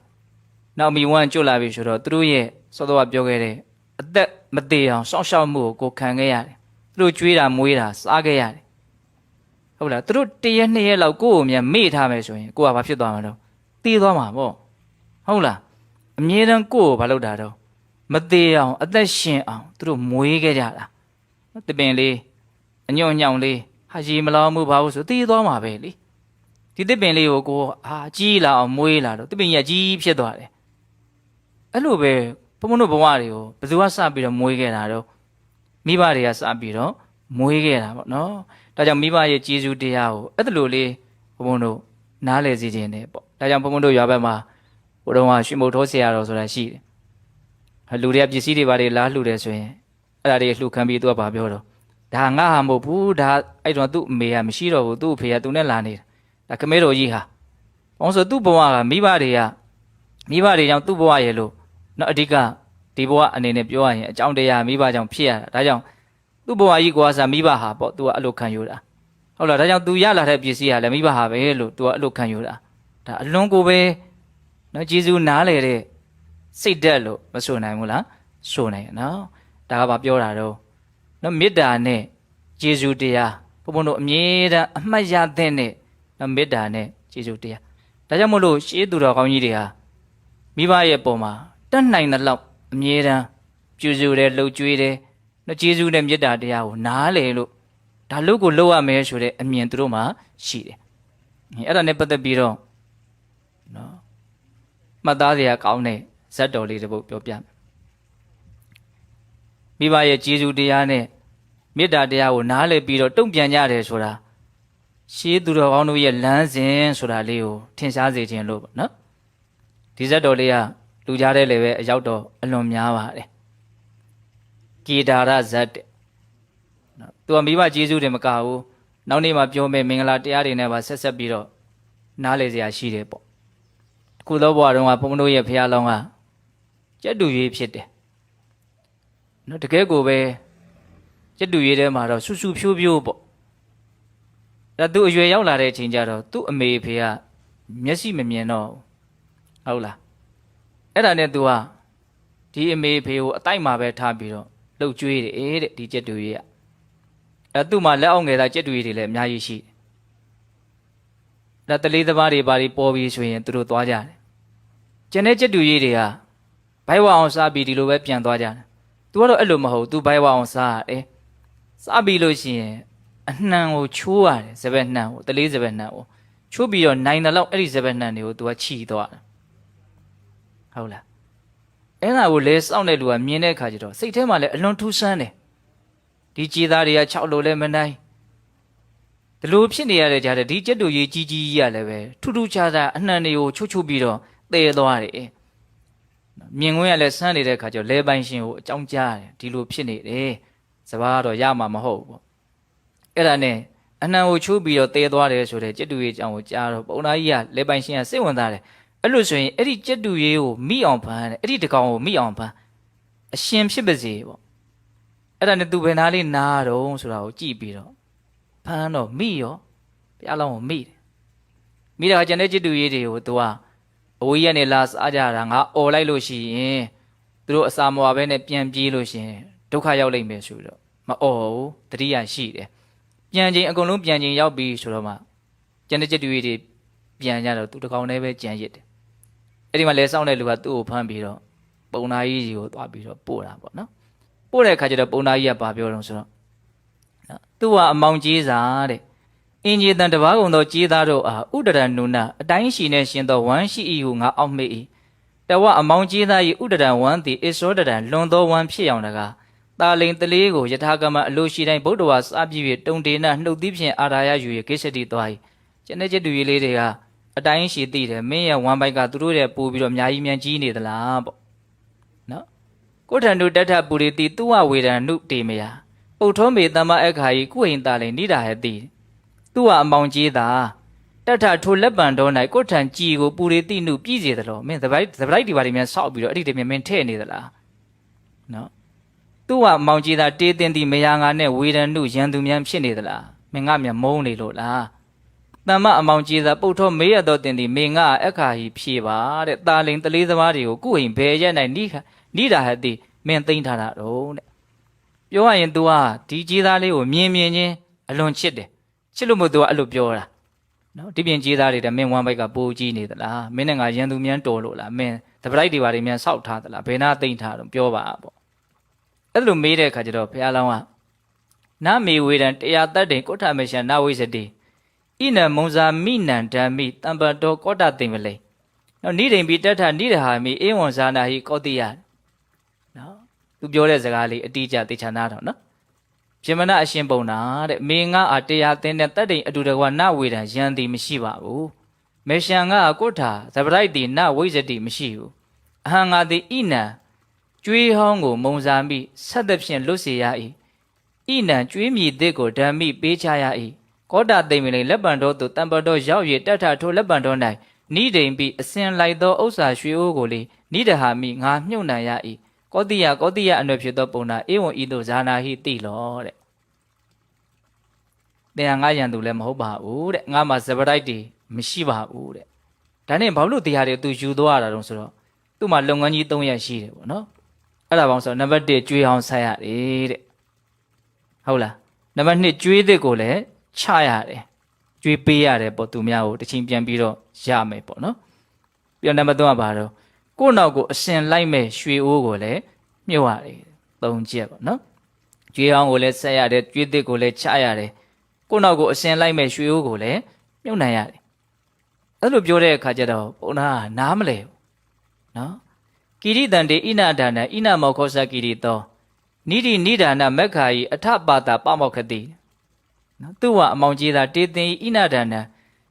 A: နောက်မိဝမ်းကျွတ်လာပြီဆိုတော့သူတို့ရဲ့စောစောကပြောခဲ့တဲ့အသက်မသေးအောင်စောင့်ရှောက်မှုကိုခံခဲ့ရတယ်သူတို့ကြွေးတာမွေးတာစားခဲ့ရတယ်ဟုတ်လားသူတို့1ရက်2ရက်လောက်ကိုယ့်ကိုမြန်မေ့ထားမယ်ဆိုရင်ကိုကဘာဖြစ်သွားမှာတော့တေးသွားမှာပေါ့ဟုတ်လားအမြဲတမ်းကိုယ့်ကိုဘာလုပ်တာတော့မသေးအောင်အသက်ရှင်အောင်သူတို့မွေးခဲ့ကြတာတပင်လေးအညွန့်ညောင်လေးဟာရေမလောင်မှုဘာလို့ဆိုတေးသွားမှာပဲလေဒီတပင်လေးကိုကြီးလာအောင်မွေးလာတော့တပင်ကြီးကြီးဖြစ်သွားတယ်အဲ့လိုပဲဘုံဘုံတို့ဘဝတွေကိုဘယ်သူကစပြီးတော့မွေးခဲ့တာတော့မိဘတွေကစပြီးတော့မွေးခဲ့တာပေါ့နော်ဒါကြောင့်မိဘရဲ့ကျေးဇူးတရားကိုအဲ့လိုလေးဘုံဘုံတို့နားလည်စေခြင်းနဲ့ပေါ့ဒါကြောင့်ဘုံဘုံတို့ရွာဘက်မှာဘုတော်ကရွှေမုတ်ထိုးဆရာတော်ဆိုတာရှိတယ်လူတွေကပစ္စည်းတွေဘာတွေလားလှူတယ်ဆိုရင်အဲ့ဒါတွေလှူခံပြီးသူကဘာပြောတော့ဒါငါဟာမဟုတ်ဘူးဒါအဲ့တော့သူ့အမေကမရှိတော့ဘူးသူ့အဖေကသူနဲ့လာနေတာဒါခမဲတော်ကြီးဟာဘာလို့ဆိုသူ့ဘဝကမိဘတွေကြောင့်သူ့ဘဝရဲ့လို့နော်အဓိကဒီဘဝအနေနဲ့ပြောရရင်အကြောင်းတရားမိဘကြောင့်ဖြစ်ရတာဒါကြောင့်သူ့ဘဝကြီးကွာစားမိဘဟာပေါ့ तू ကအဲ့လိုခံယူတာဟုတ်လားဒါကြောင့် तू ရလာတဲ့ပစ္စည်းဟာလည်းမိဘဟာပဲလို့ तू ကအဲ့လိုခံယူတာဒါအလွန်ကိုပဲနော်ကျေးဇူးနားလေတဲ့စိတ်ဓာတ်လို့မဆိုနိုင်ဘူးလားဆိုနိုင်နော်ဒါကဘာပြောတာတော့နော်မေတ္တာနဲ့ကျေးဇူးတရားဘုံဘုံတို့အမြဲတမ်းအမှတ်ရတဲ့နဲ့နော်မေတ္တာနဲ့ကျေးဇူးတရားဒါကြောင့်မို့လို့ရှေးသူတော်ကောင်းကြီးတွေဟာမိဘရဲ့ပုံမှာတတ်နိုင်တဲ့လောက်အမြဲတမ်းပြုစုတယ်လှုပ်ကြွေးတယ်နော်ကျေးဇူးနဲ့မေတ္တာတရားကိုနားလေလို့ဒါလို့ကိုလုပ်ရမယ်ဆိုတဲ့အမြင်သူတို့မှာရှိတယ်အဲ့ဒါနဲ့ပတ်သက်ပြီးတော့နော် မှတ်သားစရာကောင်းတဲ့ဇတ်တော်လေးတစ်ပုဒ်ပြောပြမယ်မိဘရဲ့ကျေးဇူးတရားနဲ့မေတ္တာတရားကိုနားလည်ပြီးတော့တုံ့ပြန်ကြတယ်ဆိုတာရှေးသူတော်ကောင်းတို့ရဲ့လမ်းစဉ်ဆိုတာလေးကိုထင်ရှားစေခြင်းလို့ပေါ့နော်ဒီဇတ်တော်လေးကလူကြားတဲ့လည်းပဲအရောက်တော့အလွန်များပါတယ်ကေဒါရဇတ်တဲ့နော်သူကမိဘကျေးဇူးတွေမကဘူးနောက်နေ့မှာပြောမယ်မင်္ဂလာတရားတွေနဲ့ပါဆက်ဆက်ပြီးတော့နားလည်စရာရှိတယ်ပေါ့ခုသောဘဝတုန်းကဘုန်းတို့ရဲ့ဖခင်လောင်းကကျက်တူရွေးဖြစ်တယ်နော်တကယ်ကိုပဲကျက်တူရွေးထဲမှာတော့ဆူဆူဖြိုးဖြိုးပေါ့ဒါသူအရွယ်ရောက်လာတဲ့အချိန်ကျတော့သူ့အမေဖေကမျက်စိမမြင်တော့ဟုတ်လားအဲ့ဒါနဲ့သူကဒီအမေဖေကိုအတိုက်မှာပဲထားပြီးတော့လှုပ်ကြွေးတယ်တဲ့ဒီကျက်တူရွေးကအဲ့သူ့မှာလက်အောက်ငယ်သားကျက်တူရွေးတွေလည်းအများကြီးရှိတယ်ဒါတလေးသမားတွေဘာတွေပေါ်ပြီးဆိုရင်သူတို့သွားကြတယ်ကျန်တဲ့ကျက်တူရွေးတွေကဘိုက်ဝအောင်စားပြီးဒီလိုပဲပြန်သွားကြတယ်သူကတော့အဲ့လိုမဟုတ်သူဘိုက်ဝအောင်စားရတယ်စားပြီးလို့ရှိရင်အနှံကိုချိုးရတယ်စပက်နှံကိုတလေးစပက်နှံကိုချိုးပြီးတော့နိုင်တယ်လို့အဲ့ဒီစပက်နှံတွေကိုသူကခြိသွားတယ်ဟုတ်လားအဲ့ဒါကိုလဲစောင့်တဲ့လူကမြင်တဲ့အခါကျတော့စိတ်ထဲမှာလည်းအလွန်ထူးဆန်းတယ်ဒီကြည်သားတွေက6လို့လည်းမနိုင်ဒီလိုဖြစ်နေရတဲ့ကြားတဲ့ဒီကျက်တူကြီးကြီးကြီးရလည်းပဲထူးထူးခြားခြားအနှံတွေကိုချိုးချိုးပြီးတော့တည်သွားတယ်မြင်ကွင်းကလည်းဆန်းနေတဲ့အခါကျတော့လဲပိုင်ရှင်ကိုအကြောင်းကြားတယ်ဒီလိုဖြစ်နေတယ်စဘာကတော့ရမှာမဟုတ်ဘူးပေါ့အဲ့ဒါနဲ့အနှံကိုချိုးပြီးတော့တည်သွားတယ်ဆိုတဲ့ကျက်တူကြီးအကြောင်းကိုကြားတော့ပုံသားကြီးကလဲပိုင်ရှင်ကစိတ်ဝင်စားတယ်အဲ့လိုဆိုရင်အဲ့ဒီကျက်တူကြီးကိုမိအောင်ဖမ်းတယ်အဲ့ဒီတကောင်ကိုမိအောင်ဖမ်းအရှင်ဖြစ်ပါစေပေါ့အဲ့ဒါနဲ့သူဘယ်နာလေးနားတော့ဆိုတာကိုကြည့်ပြီးတော့ဖမ်းတော့မိရောဘုရားလောင်းကိုမိတယ်မိတဲ့အခါကျန်တဲ့ကျက်တူကြီးတွေကိုသူကအဝေးရက်နေလာစားကြတာငါអော်လိုက်လို့ရှိရင်သူတို့အစာမဝဘဲနဲ့ပြန်ပြေးလို့ရှိရင်ဒုက္ခရောက်လိမ့်မယ်ဆိုတော့မអော်ဘူးတတိယရှိတယ်ပြန်ချင်းအကုန်လုံးပြန်ချင်းရောက်ပြီဆိုတော့မှကျန်တဲ့ကျက်တူကြီးတွေပြန်ကြတော့သူတကောင်တည်းပဲကြံရစ်တယ်အဲ့ဒီမှာလဲစောင့်တဲ့လူကသူ့ကိုဖမ်းပြီးတော့ပုံနာကြီးကြီးကိုသွားပြီးတော့ပို့တာပေါ့နော်ပို့တဲ့အခါကျတော့ပုံနာကြီးကဘာပြောတော့ဆိုတော့နော်သူကအမောင်ကြီးစားတဲ့အင်ကြီးတန်တပါးကုန်သောကြီးသားတို့အားဥဒရနုနာအတိုင်းရှိနေရှင်သောဝမ်းရှိ၏ဟုငါအောက်မေ့၏တဝအမောင်ကြီးသား၏ဥဒရဝမ်းသည်ဣသောဒရံလွန်သောဝမ်းဖြစ်အောင်တကားတာလိန်တလေးကိုယထာကမအလိုရှိတိုင်းဗုဒ္ဓဝါစာပြည့်၍တုံဒေနနှုတ်သီးဖြင့်အာရာယယူ၍ကိစ္စတိသွား၏ကျန်တဲ့ကျက်တူကြီးလေးတွေကအတိုင်းရှိသိတယ်မင်းရဲ့ဝမ်းပိုက်ကသူတို့ရဲ့ပို့ပြီးတော့အများကြီးမြန်ကြီးနေသလားပေါ့နော်ကိုထံတို့တထပူရီတိသူဝဝေဒံနုတေမယပုထုံးမေတမ္မအခါဤကုဟိန်တာလိန်နိဒာဟတိသူကအမောင်ကြီးသာတထထိုလက်ပံတော်၌ကိုထံကြည်ကိုပူရီတိနုပြည်စေသလိုမင်းသပိုက်ဒီပါလိမြန်ဆောက်ပြီးတော့အဲ့ဒီတည်းမင်းထဲ့နေသလားနော်သူကမောင်ကြီးသာတေးတင်သည်မယားငါနဲ့ဝေဒံနုရန်သူမြန်ဖြစ်နေသလားမင်းငါမြန်မုန်းနေလို့လားတမ္မအမောင်ကြီးသာပုတ်ထောမေးရတော့တင်သည်မင်းငါအခါဟိဖြေပါတဲ့တာလိန်တလေးသမားတွေကိုကုဟိန်ဘယ်ရက်၌နိဒာဟတိမင်းသိမ့်ထားတာတော့တဲ့ပြောရရင် तू ကဒီကြီးသားလေးကိုမြင်ချင်းအလွန်ချစ်တယ်ချစ်လို့မို့ तू ကအဲ့လိုပြောတာနော်ဒီပြင်ကြီးသားတွေတဲ့မင်းဝမ်းဘိုက်ကပိုးကြီးနေသလားမင်းနဲ့ငါရန်သူမြန်တော်လို့လားမင်းတပလိုက်တွေပါတွေမြန်ဆောက်ထားသလားဘယ်နာသိမ့်ထားတော့ပြောပါပေါ့အဲ့လိုမေးတဲ့အခါကျတော့ဘုရားလောင်းကနမေဝေဒံတရားတတ်တယ်ကိုဋ္ဌမရှံနဝိစတိဣနမုံဇာမိနံဓမ္မိတံပတောကောတသိမ့်မလေနော်နိဒိန်ပိတ္ထနိဒဟာမိဧဝံဇာနာဟိကောတိယနော်သူပြောတဲ့စကားလေးအတိအကျသိချာနာတော့နော်ပြမနာအရှင်ပုံနာတဲ့မေငါအားတရားသင်တဲ့တတ်တိအတူတကွနဝေဒံယံတိမရှိပါဘူးမေရှံကကိုဋ္ဌသပရိုက်တိနဝိစတိမရှိဘူးအဟံငါတိဣနံကျွေးဟောင်းကိုမုံစားမိဆက်သဖြင့်လွတ်စေရ၏ဣနံကျွေးမြည်သစ်ကိုဓမ္မိပေးချရ၏ကောတသိမ့်မလိလက်ပံတော်သို့တံပတော်ရောက်၍တထထိုလက်ပံတော်၌နိဒိန်ပြီးအစဉ်လိုက်သောဥစ္စာရွှေအိုးကိုလေနိဒဟာမိငါမြုပ်နှံရ၏ကောတိယအနွယ်ဖြစ်သောပုံနာဧဝံဤသို့ဇာနာဟိတိလောတဲ့တရားငါရန်သူလည်းမဟုတ်ပါဘူးတဲ့ငါမှာဇပရိုက်တီမရှိပါဘူးတဲ့ဒါနဲ့ဘာလို့တရားတွေသူယူသွားရတာတုံးဆိုတော့သူ့မှာလုပ်ငန်းကြီး3ရက်ရှိတယ်ပေါ့နော်အဲ့ဒါပေါင်းဆိုနံပါတ်1ကျွေးအောင်ဆက်ရတယ်တဲ့ဟုတ်လားနံပါတ်2ကျွေးသစ်ကိုလည်းချရတယ်ကျွေးပေးရတယ်ပေါ့သူများကိုတစ်ချိန်ပြန်ပြီးတော့ရမယ်ပေါ့နော်ပြီးတော့နံပါတ်3ကဘာတော့ကိုယ့်နောက်ကိုအရှင်လိုက်မဲ့ရွှေအိုးကိုလည်းမြုပ်ရတယ်3ချက်ပေါ့နော်ကျွေးအောင်ကိုလည်းဆက်ရတယ်ကျွေးသစ်ကိုလည်းချရတယ်ကိုယ့်နောက်ကိုအရှင်လိုက်မဲ့ရွှေအိုးကိုလည်းမြုပ်နိုင်ရတယ်အဲ့လိုပြောတဲ့အခါကျတော့ဘုရားနားမလဲ နော်ကိရိတံတေဣနဒါနဣနမောခောစကိရိတောနိတိနိဒါနမက္ခာယိအထပါတာပမောက္ခတိနော်သူ့ဟာအမောင်ကြီးသာတေသင်ဣနဒါန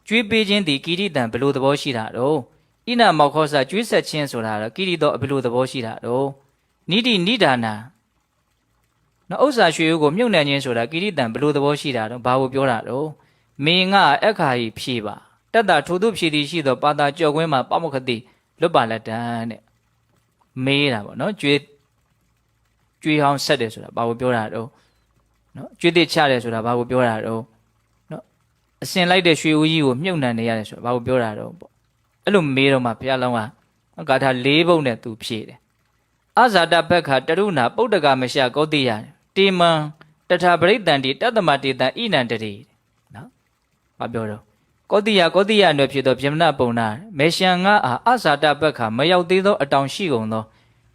A: ကျွေးပေးခြင်းသည်ကိရိတံဘလို့သဘောရှိတာတော့ဣနမောခောစကျွေးဆက်ခြင်းဆိုတာတော့ကိရိတောဘလို့သဘောရှိတာတော့နိတိနိဒါနနော်ဥစ္စာရွှေကိုမြုပ်နှံခြင်းဆိုတာကိရိတံဘလို့သဘောရှိတာတော့ဘာကိုပြောတာတော့မင်းငါအခါဤဖြေပါတတ္တထိုသူဖြေသည်ရှိသောပါတာကြော်ကွင်းမှာပမောက္ခတိလွတ်ပါလက်တန်းတဲ့မေးတာပေါ့နော်ကျွေးဟောင်းဆက်တယ်ဆိုတာဘာကိုပြောတာတော့နော်ကျွေးသစ်ချတယ်ဆိုတာဘာကိုပြောတာတော့နော်အစင်လိုက်တဲ့ရွှေဦးကြီးကိုမြုပ်နှံနေရတယ်ဆိုတာဘာကိုပြောတာတော့ပေါ့အဲ့လိုမေးတော့မှဘုရားလောင်းကဂါထာ၄ပုဒ်နဲ့သူဖြေတယ်အဇာတဘက္ခတရုဏပုဒ္ဒကမရှကောတိယတေမံတထာပရိတံတိတတ္တမတေတံဣနံတတိနော်ဘာပြောတော့ကောတိယအနွယ်ဖြစ်သောဗျမနပုံနာမေရှံငါအားအဇာတဘက္ခမရောက်သေးသောအတောင်ရှိကုန်သော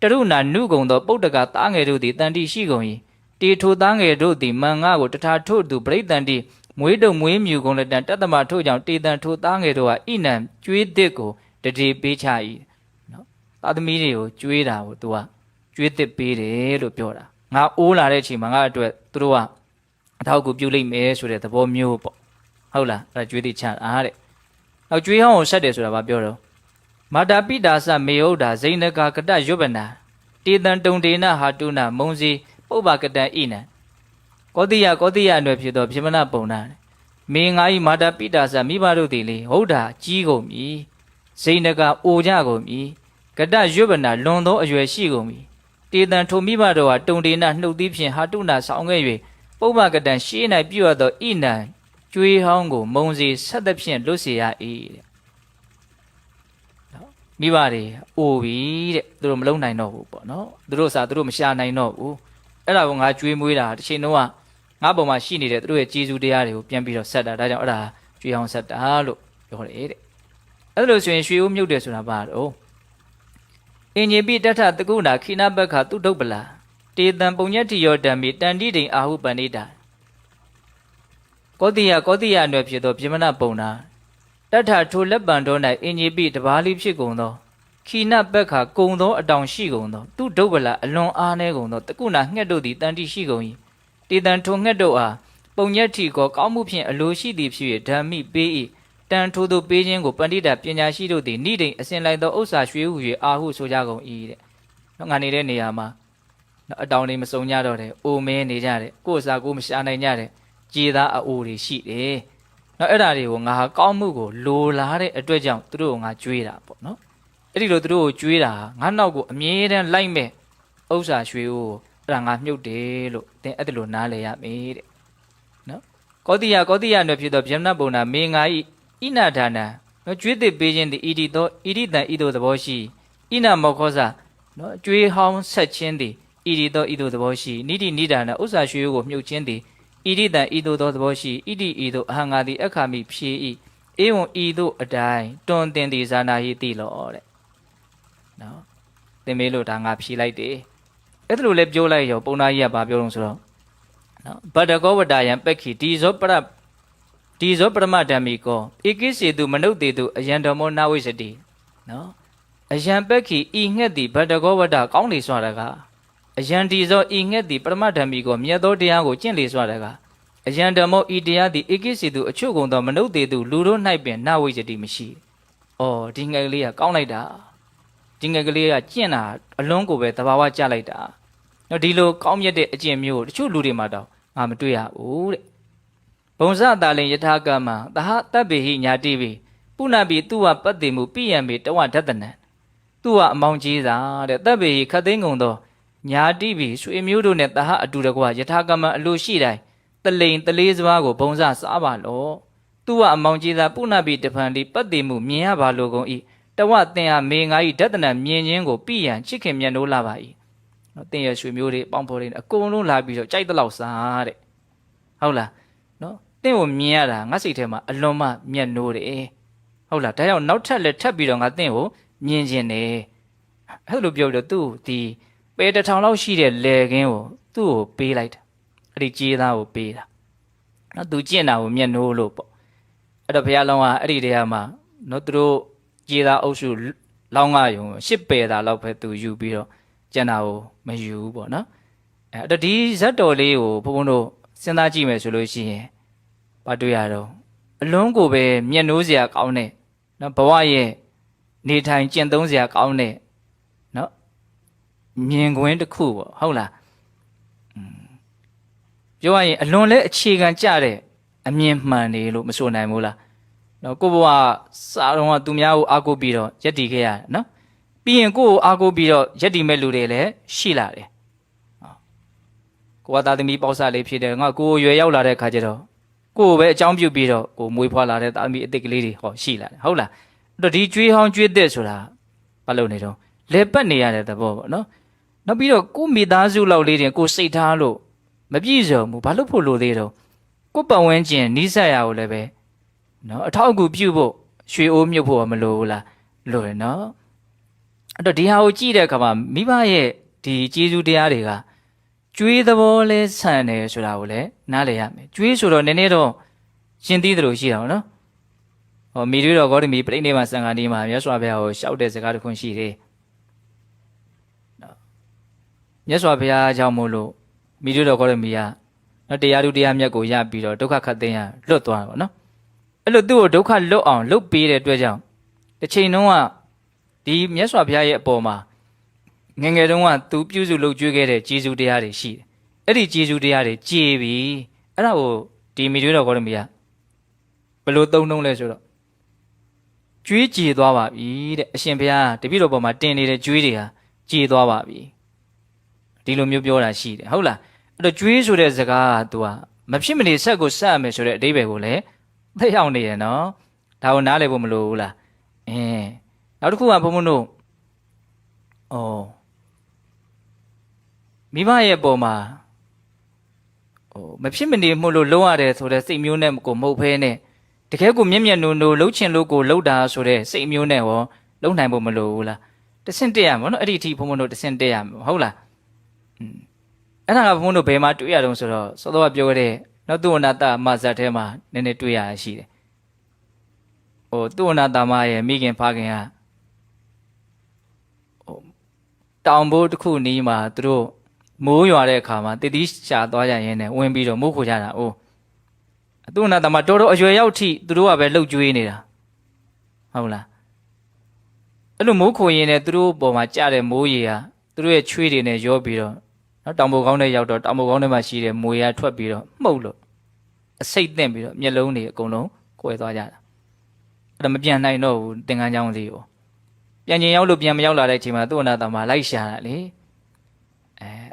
A: တရုဏနုကုံသောပုဒ္ဒကသားငယ်တို့သည်တန်တိရှိကုန်၏တေထိုသားငယ်တို့သည်မန်ငါကိုတထာထို့သူပရိတံတိမွေးတုံမွေးမြူကုန်လက်တံတတ္တမထို့ကြောင့်တေတံထိုသားငယ်တို့ဟာဣနံကျွေးသစ်ကိုတတိပေးချ၏နော်သားသမီးတွေကိုကျွေးတာကိုသူကကျွေးသစ်ပေးတယ်လို့ပြောတာငါအိုးလာတဲ့အချိန်မှာငါအတွက်သူတို့ကအထောက်အကူပြုလိမ့်မယ်ဆိုတဲ့သဘောမျိုးပေါ့ဟုတ်လားအဲ့ဒါကျွေးသစ်ချတာတဲ့နောက်ကျွေးဟောင်းကိုဆက်တယ်ဆိုတာဘာပြောတော့မာတာပိတာစမေဟုတ်တာဇိနကကတရွတ်ပနာတေတံတုံဒေနဟာတုနာမုံစီပုပ္ပကတံဣနံကောတိယအနွယ်ဖြစ်သောပြမနာပုံနာမင်းငါဤမာတာပိတာစမိဘတို့သည်လေဟုတ်တာကြီးကုန်ပြီဇိနကအိုကြကုန်ပြီကတရွတ်ပနာလွန်သောအရွယ်ရှိကုန်ပြီတေတံထိုမိဘတို့ဟာတုံဒေနနှုတ်သီးဖြင့်ဟာတုနာဆောင်ခဲ့၍ပုပ္ပကတံရှေး၌ပြုရသောဣနံကျွေးဟောင်းကိုမုံစီဆက်သဖြင့်လွတ်စေရ၏တဲ့မိဘတွေအိုပြီတဲ့သူတို့မလုံနိုင်တော့ဘူးပေါ့နော်သူတို့စားသူတို့မရှာနိုင်တော့ဘူးအဲ့ဒါကိုငါကျွေးမွေးတာတစ်ချိန်လုံးကငါပုံမှာရှိနေတဲ့သူတို့ရဲ့ကျေးဇူးတရားတွေကိုပြန်ပြီးတော့ဆက်တာဒါကြောင့်အဲ့ဒါကျွေးအောင်ဆက်တာလို့ပြောတယ်တဲ့အဲ့လိုဆိုရင်ရွှေဦးမြုပ်တယ်ဆိုတာဘာတော့အင်ဂျီပိတထတကုဏခိနဘက္ခသူတုပ္ပလာတေတံပုံညတိယောဓမ္မိတန်တိတိအာဟုပဏိတာကောတိယအနွယ်ဖြစ်သောပြမနာပုံနာတထထိုလက်ပံတော်၌အင်ဂျီပိတပါးလေးဖြစ်ကုန်သောခိနဘက္ခကုံသောအတောင်ရှိကုန်သောသူဒုပ္ပလာအလွန်အားနည်းကုန်သောတကုဏငှက်တို့သည်တန်တိရှိကုန်၏တေတံထိုငှက်တို့အားပုံညတိကိုကောင်းမှုဖြင့်အလိုရှိသည်ဖြစ်၍ဓမ္မိပေး၏တန်ထိုသို့ပေးခြင်းကိုပဏိတာပညာရှိတို့သည်နိဒိန်အစဉ်လိုက်သောဥစ္စာရွှေဟု၍အာဟုဆိုကြကုန်၏တဲ့ငါနေတဲ့နေရာမှာအတောင်တွေမစုံကြတော့တဲ့အိုမဲနေကြတဲ့ကိုယ်စားကိုမရှာနိုင်ကြတဲ့ကြေသားအိုတွေရှိတယ်နော်အဲ့ဒါတွေကိုငါဟာကောင်းမှုကိုလိုလားတဲ့အတွက်ကြောင့်သူတို့ကငါကြွေးတာပေါ့နော်အဲ့ဒီလိုသူတို့ကိုကြွေးတာငါနောက်ကိုအမြဲတမ်းလိုက်မဲ့ဥစ္စာရွှေကိုအဲ့ဒါငါမြုပ်တယ်လို့သင်အဲ့ဒါလိုနားလည်ရမေးတဲ့နော်ကောတိယအနွယ်ဖြစ်သောဗျမနပုံနာမေငါဤဣနဒါနနော်ကျွေးသစ်ပေးခြင်းသည်ဣတိသောဣတိတံဣသောသဘောရှိဣနမောခောစနော်ကျွေးဟောင်းဆက်ခြင်းသည်ဣတိသောဣသောသဘောရှိနိတိနိဒါနဥစ္စာရွှေကိုမြုပ်ခြင်းသည်ဣတိတံဤသို့သောသဘောရှိဣတိဤသို့အဟံငါသည်အခါမိဖြေ၏ဧဝံဤသို့အတိုင်းတွန်တင်သည်ဇာနာဟိတိလောတဲ့နော်သင်မေးလို့ဒါငါဖြေလိုက်တယ်အဲ့ဒါလိုလဲပြောလိုက်ရောပုံနာကြီးကဘာပြောလို့ဆိုတော့နော်ဗတ္တကောဝတ္တယံပက္ခိဒီဇောပရမဓမ္မိကောဧကိစေတုမနုဿေတုအယံဓမ္မောနာဝိစတိနော်အယံပက္ခိဤငှက်သည်ဗတ္တကောဝတ္တကောင်းလေစွာတကားအယံဒီဇောဤငှက်သည်ပရမဓမ္မိကိုမြတ်သောတရားကိုကျင့်လေစွာတကားအယံဓမ္မောဤတရားသည်ဧကိစေတုအချုပ်ကုန်သောမနုဿေတုလူတို့၌ပင်နာဝိစတိမရှိ။အော်ဒီငှက်ကလေးကကောင်းလိုက်တာဒီငှက်ကလေးကကျင့်တာအလွန်ကိုပဲသဘာဝကျလိုက်တာ။နော်ဒီလိုကောင်းမြတ်တဲ့အကျင့်မျိုးတချို့လူတွေမှာတော့ငါမတွေ့ရဘူးတဲ့။ဘုံဇတာလင်ယထာကမ္မသဟတဗ္ဗေဟိညာတိပိပုဏ္ဏပိသူဝပတ္တိမူပိယံပိတဝဒတနံသူဝအမောင်ကြီးစာတဲ့တဗ္ဗေဟိခတ်သိမ်းကုန်သောညာတိပိရွှေမျိုးတို့နဲ့သဟအတူတကွယထာကမ္မအလိုရှိတိုင်းတလိန်တလေးစပါးကိုဘုံစစားပါလောသူဝအမောင်ကြီးစာပုဏ္ဏပိတဖန်ဒီပတ္တိမူမြင်ရပါလိုကုန်၏တဝသင်ဟာမေငါ၏ဒတနံမြင်ခြင်းကိုပိယံချစ်ခင်မြတ်နိုးလာပါ၏နော်သင်ရဲ့ရွှေမျိုးတွေပေါင်းဖော်တွေအကုန်လုံးလာပြီးတော့ကြိုက်တဲ့လောက်စားတဲ့ဟုတ်လားနော်သင်ကိုမြင်ရတာငါစိတ်ထဲမှာအလွန်မှမြတ်နိုးတယ်ဟုတ်လားဒါကြောင့်နောက်ထပ်လည်းထပ်ပြီးတော့ငါသင်ကိုမြင်ခြင်းတယ်အဲ့လိုပြောပြီးတော့သူ့ဒီပေတစ်ထောင်လောက်ရှိတဲ့လေကင်းကိုသူ့ကိုပေးလိုက်တာအဲ့ဒီကြေးသားကိုပေးတာနော်သူကျင့်တာကိုမြတ်နိုးလို့ပေါ့အဲ့တော့ဘုရားလောင်းကအဲ့ဒီတည်းကမှနော်သူတို့ကြေးသားအုပ်စု လောင်းငါယုံ10ပေတာလောက်ပဲသူယူပြီးတော့ကျန်တာကိုမယူဘူးပေါ့နော်အဲ့တော့ဒီဇတ်တော်လေးကိုဘုန်းဘုန်းတို့စဉ်းစားကြည့်မယ်ဆိုလို့ရှိရင်ဘာတွေ့ရတော့အလွန်ကိုပဲမျက်နှိုးစရာကောင်းတဲ့နော်ဘဝရဲ့နေထိုင်ကျင့်သုံးစရာကောင်းတဲ့နော်မြင်ကွင်းတစ်ခုပေါ့ဟုတ်လားပြောရရင်အလွန်လဲအခြေခံကြတဲ့အမြင်မှန်နေလို့မဆိုနိုင်ဘူးလားနော်ကိုဘဝစာတော်ကသူများကိုအားကိုးပြီးတော့ယက်တည်ခဲ့ရတယ်နော်ပြီးရင်ကိုယ့်ကိုအားကိုးပြီးတော့ယက်တည်မဲ့လူတွေလည်းရှိလာတယ်ကိုကသားသမီးပေါက်စလေးဖြစ်တယ်ငါကိုရွယ်ရောက်လာတဲ့ခါကျတော့ကိုပဲအကြောင်းပြုပြီးတော့ကိုမွေးဖွားလာတဲ့သားသမီးအစ်စ်ကလေးတွေဟောရှိလာတယ်ဟုတ်လားအဲ့တော့ဒီကျွေးဟောင်းကျွေးသက်ဆိုတာဘာလို့နေတော့လဲပတ်နေရတဲ့သဘောပေါ့နော်နောက်ပြီးတော့ကိုမိသားစုလောက်လေးတွေကိုစိတ်ထားလို့မပြည့်စုံဘူးဘာလို့ဖို့လို့သေးတော့ကိုပတ်ဝန်းကျင်နီးစပ်ရာကိုလည်းပဲနော်အထောက်အကူပြုဖို့ရွှေအိုးမြုပ်ဖို့မလိုဘူးလားလိုရနော်အဲ့တော့ဒီဟာကိုကြည့်တဲ့အခါမှာမိဘရဲ့ဒီကျေးဇူးတရားတွေကကျွေးသဘောလဲဆန်တယ်ဆိုတာကိုလည်းနားလည်ရမယ်ကျွေးဆိုတော့နည်းနည်းတော့ရှင်းသိသလိုရှိတာပေါ့နော်ဟောမိတွေတော်ဂေါတမီပြိဋိဘံစံဃာနီးမှာမြတ်စွာဘုရားကိုရှောက်တဲ့စကားတစ်ခုရှိတယ်မြတ်စွာဘုရားကြောင့်မို့လို့မိတွေတော်ဂေါတမီကနော်တရားသူတရားမြတ်ကိုရပြီးတော့ဒုက္ခခတ်သိမ်းရလွတ်သွားတာပေါ့နော်အဲ့လိုသူ့ကိုဒုက္ခလွတ်အောင်လုပ်ပေးတဲ့အတွက်ကြောင့်တစ်ချိန်လုံးကဒီမြတ်စွာဘုရားရဲ့အပေါ်မှာငယ်ငယ်တုန်းကသူပြုစုလုပ်ကြွေးခဲ့တဲ့ကျေးဇူးတရားတွေရှိတယ်အဲ့ဒီကျေးဇူးတရားတွေကြေပြီအဲ့ဒါကိုဒီမိတွေတော်ဂေါတမီကဘယ်လိုသုံးနှုံးလဲဆိုတော့ကျွေးကြေသွားပါပြီတဲ့အရှင်ဘုရားတပည့်တော်ပေါ်မှာတင်နေတဲ့ကျွေးတွေဟာကြေသွားပါပြီဒီလိုမျိုးပြောတာရှိတယ်ဟုတ်လားအဲ့တော့ကျွေးဆိုတဲ့စကားက तू ဟာမဖြစ်မနေဆက်ကိုဆက်ရမယ်ဆိုတဲ့အဓိပ္ပာယ်ကိုလည်းသိအောင်နေရနော်ဒါကိုနားလည်ဖို့မလိုဘူးလားနောက်တစ်ခုကဘုံဘုံတို့မိဘရဲ့ပုံမှာမဖြစ်မနေမှုလို့လုံးရတယ်ဆိုတဲ့စိတ်မျိုးနဲ့ကိုမဟုတ်ဘဲနဲ့တကယ်ကိုမျက်မျက်နှိုးနှိုးလှုပ်ချင်လို့ကိုလှုပ်တာဆိုတဲ့စိတ်မျိုးနဲ့ဟောလုံနိုင်ဖို့မလိုဘူးလားတဆင့်တက်ရမှာနော်အဲ့ဒီအထိဘုံဘုံတို့တဆင့်တက်ရမှာဟုတ်လားအဲ့ဒါကဘုံဘုံတို့ဘယ်မှာတွေ့ရတုံးဆိုတော့စောစောကပြောခဲ့တဲ့နော်သူဝနာတမဇတ်ထဲမှာနည်းနည်းတွေ့ရရှိတယ်သူဝနာတမရဲ့မိခင်ဖခင်ကတောင်ဘိုးတစ်ခုနီးမှာသူတို့မိုးရွာတဲ့အခါမှာတတိရှာသွားကြရင်းနဲ့ဝင်ပြီးတော့မိုးခိုကြတာသူဝနာတမတော်တော်အရွယ်ရောက်ထိသူတို့ကပဲလှုပ်ကြွေးနေတာဟုတ်လားအဲ့လိုမိုးခိုရင်းနဲ့သူတို့ပေါ်မှာကြတဲ့မိုးရေဟာသူတို့ရဲ့ချွေးတွေနဲ့ရောပြီးတော့နော်တောင်ပေါ်ကောင်းထဲရောက်တော့တောင်ပေါ်ကောင်းထဲမှာရှိတဲ့မွေရထွက်ပြီးတော့မှုတ်လို့အစိတ်သင့်ပြီးတော့မျက်လုံးတွေအကုန်လုံးကွယ်သွားကြတာအဲ့ဒါမပြန်နိုင်တော့ဘူးသင်္ကန်းကျောင်းစီကိုပြန်ကျင်ရောက်လို့ပြန်မရောက်လာတဲ့အချိန်မှာသူ့အနာတော်မှာလိုက်ရှာတာလေ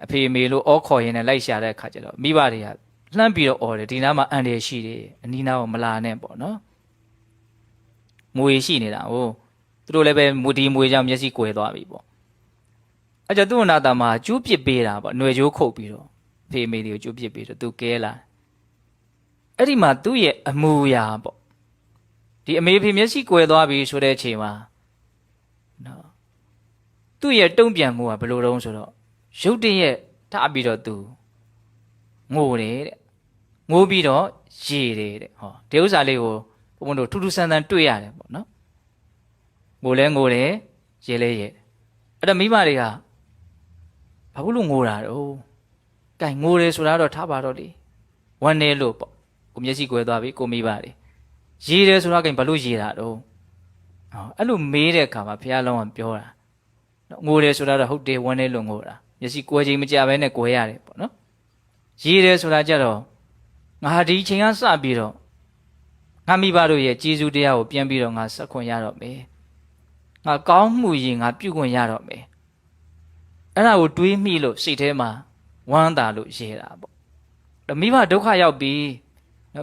A: အဖေမေလို့အော်ခေါ်ရင်းနဲ့လိုက်ရှာတဲ့အခါကျတော့မိဘတွေကလှမ်းပြီးတော့អော်တယ်ဒီနားမှာအန်တယ်ရှိတယ်အနီးနားကိုမလာနဲ့ပေါ့နော်မွေရှိနေတာသူတို့လည်းပဲမူဒီမွေကြောင့်မျက်စိကွယ်သွားပြီပေါ့အဲ့ကျသူ့အနာတော်မှာကျူးပစ်ပေးတာပေါ့ຫນွေကျိုးခုတ်ပြီးတော့အဖေမေတွေကိုကျူးပစ်ပြီးတော့သူကဲလာအဲ့ဒီမှာသူ့ရဲ့အမူအရာပေါ့ဒီအမေဖေမျက်စိကွယ်သွားပြီဆိုတဲ့အချိန်မှာနော်သူ့ရဲ့တုံ့ပြန်မှုကဘယ်လိုတုံးဆိုတော့ရုတ်တရက်ထားပြီးတော့သူငိုတယ်တဲ့ငိုပြီးတော့ရေတယ်တဲ့ဒီဥစ္စာလေးကိုဘုံဘုံတို့ထူးထူးဆန်းဆန်းတွေ့ရတယ်ပေါ့နော်ငိုလဲငိုတယ်ရေလဲရေအဲ့တော့မိမတွေကဘာလို့ငိုတာတော့ကဲငိုတယ်ဆိုတာတော့ထားပါတော့လေဝမ်းနေလို့ပေါ့ကိုမျက်စိကွယ်သွားပြီကိုမိပါတယ်ရေတယ်ဆိုတာကဘာလို့ရေတာတော့အဲ့လိုမေးတဲ့အခါမှာဘုရားလုံးကပြောတာငိုတယ်ဆိုတာတော့ဟုတ်တယ်ဝမ်းနေလို့ငိုတာမျက်စိကွယ်ချိန်မကြဘဲနဲ့ကွယ်ရတယ်ပေါ့နော်ရေတယ်ဆိုတာကြတော့ငါဒီချိန်ကစပြီးတော့ငါမိဘတို့ရဲ့ကျေးဇူးတရားကိုပြန်ပြီးတော့ငါဆက်ခွင့်ရတော့မယ်ငါကောင်းမှုရင်ငါပြုခွင့်ရတော့မယ်အဲ့ဒါကိုတွေးမိလို့စိတ်ထဲမှာဝမ်းသာလို့ရေတာပေါ့မိဘဒုက္ခရောက်ပြီး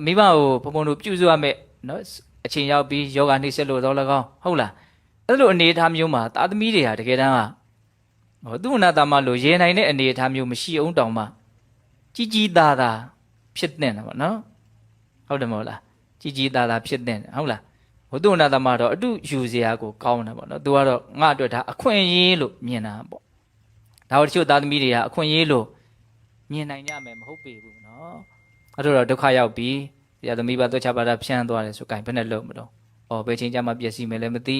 A: မိဘကိုဘုံဘုံတို့ပြုစုရမယ်နော်အချိန်ရောက်ပြီးယောဂနှိမ့်ဆက်လို့တော့၎င်းဟုတ်လားအဲ့လိုအနေအထားမျိုးမှာသားသမီးတွေဟာတကယ်တမ်းကသူ့အနာတမလို့ရေနိုင်တဲ့အနေအထားမျိုးမရှိအောင်တောင်မှကြီးကြီးသားသားဖြစ်တဲ့တယ်ပေါ့နော်ဟုတ်တယ်မဟုတ်လားကြီးကြီးသားသားဖြစ်တဲ့ဟုတ်လားသူ့အနာတမတော့အတုယူစရာကိုကောင်းတယ်ပေါ့နော်သူကတော့ငါအတွက်ဒါအခွင့်အရေးလို့မြင်တာပေါ့ဒါတို့တချို့သားသမီးတွေကအခွင့်အရေးလို့မြင်နိုင်ကြမယ်မဟုတ်ပေဘူးနော်အဲ့တော့ဒုက္ခရောက်ပြီးတရားသမီးပါတော့ချပါတာဖြန်းသွားတယ်ဆိုကြိုင်ဘယ်နဲ့လုံးမလို့ဘယ်ချိန်ကျမှပျက်စီးမယ်လည်းမသိ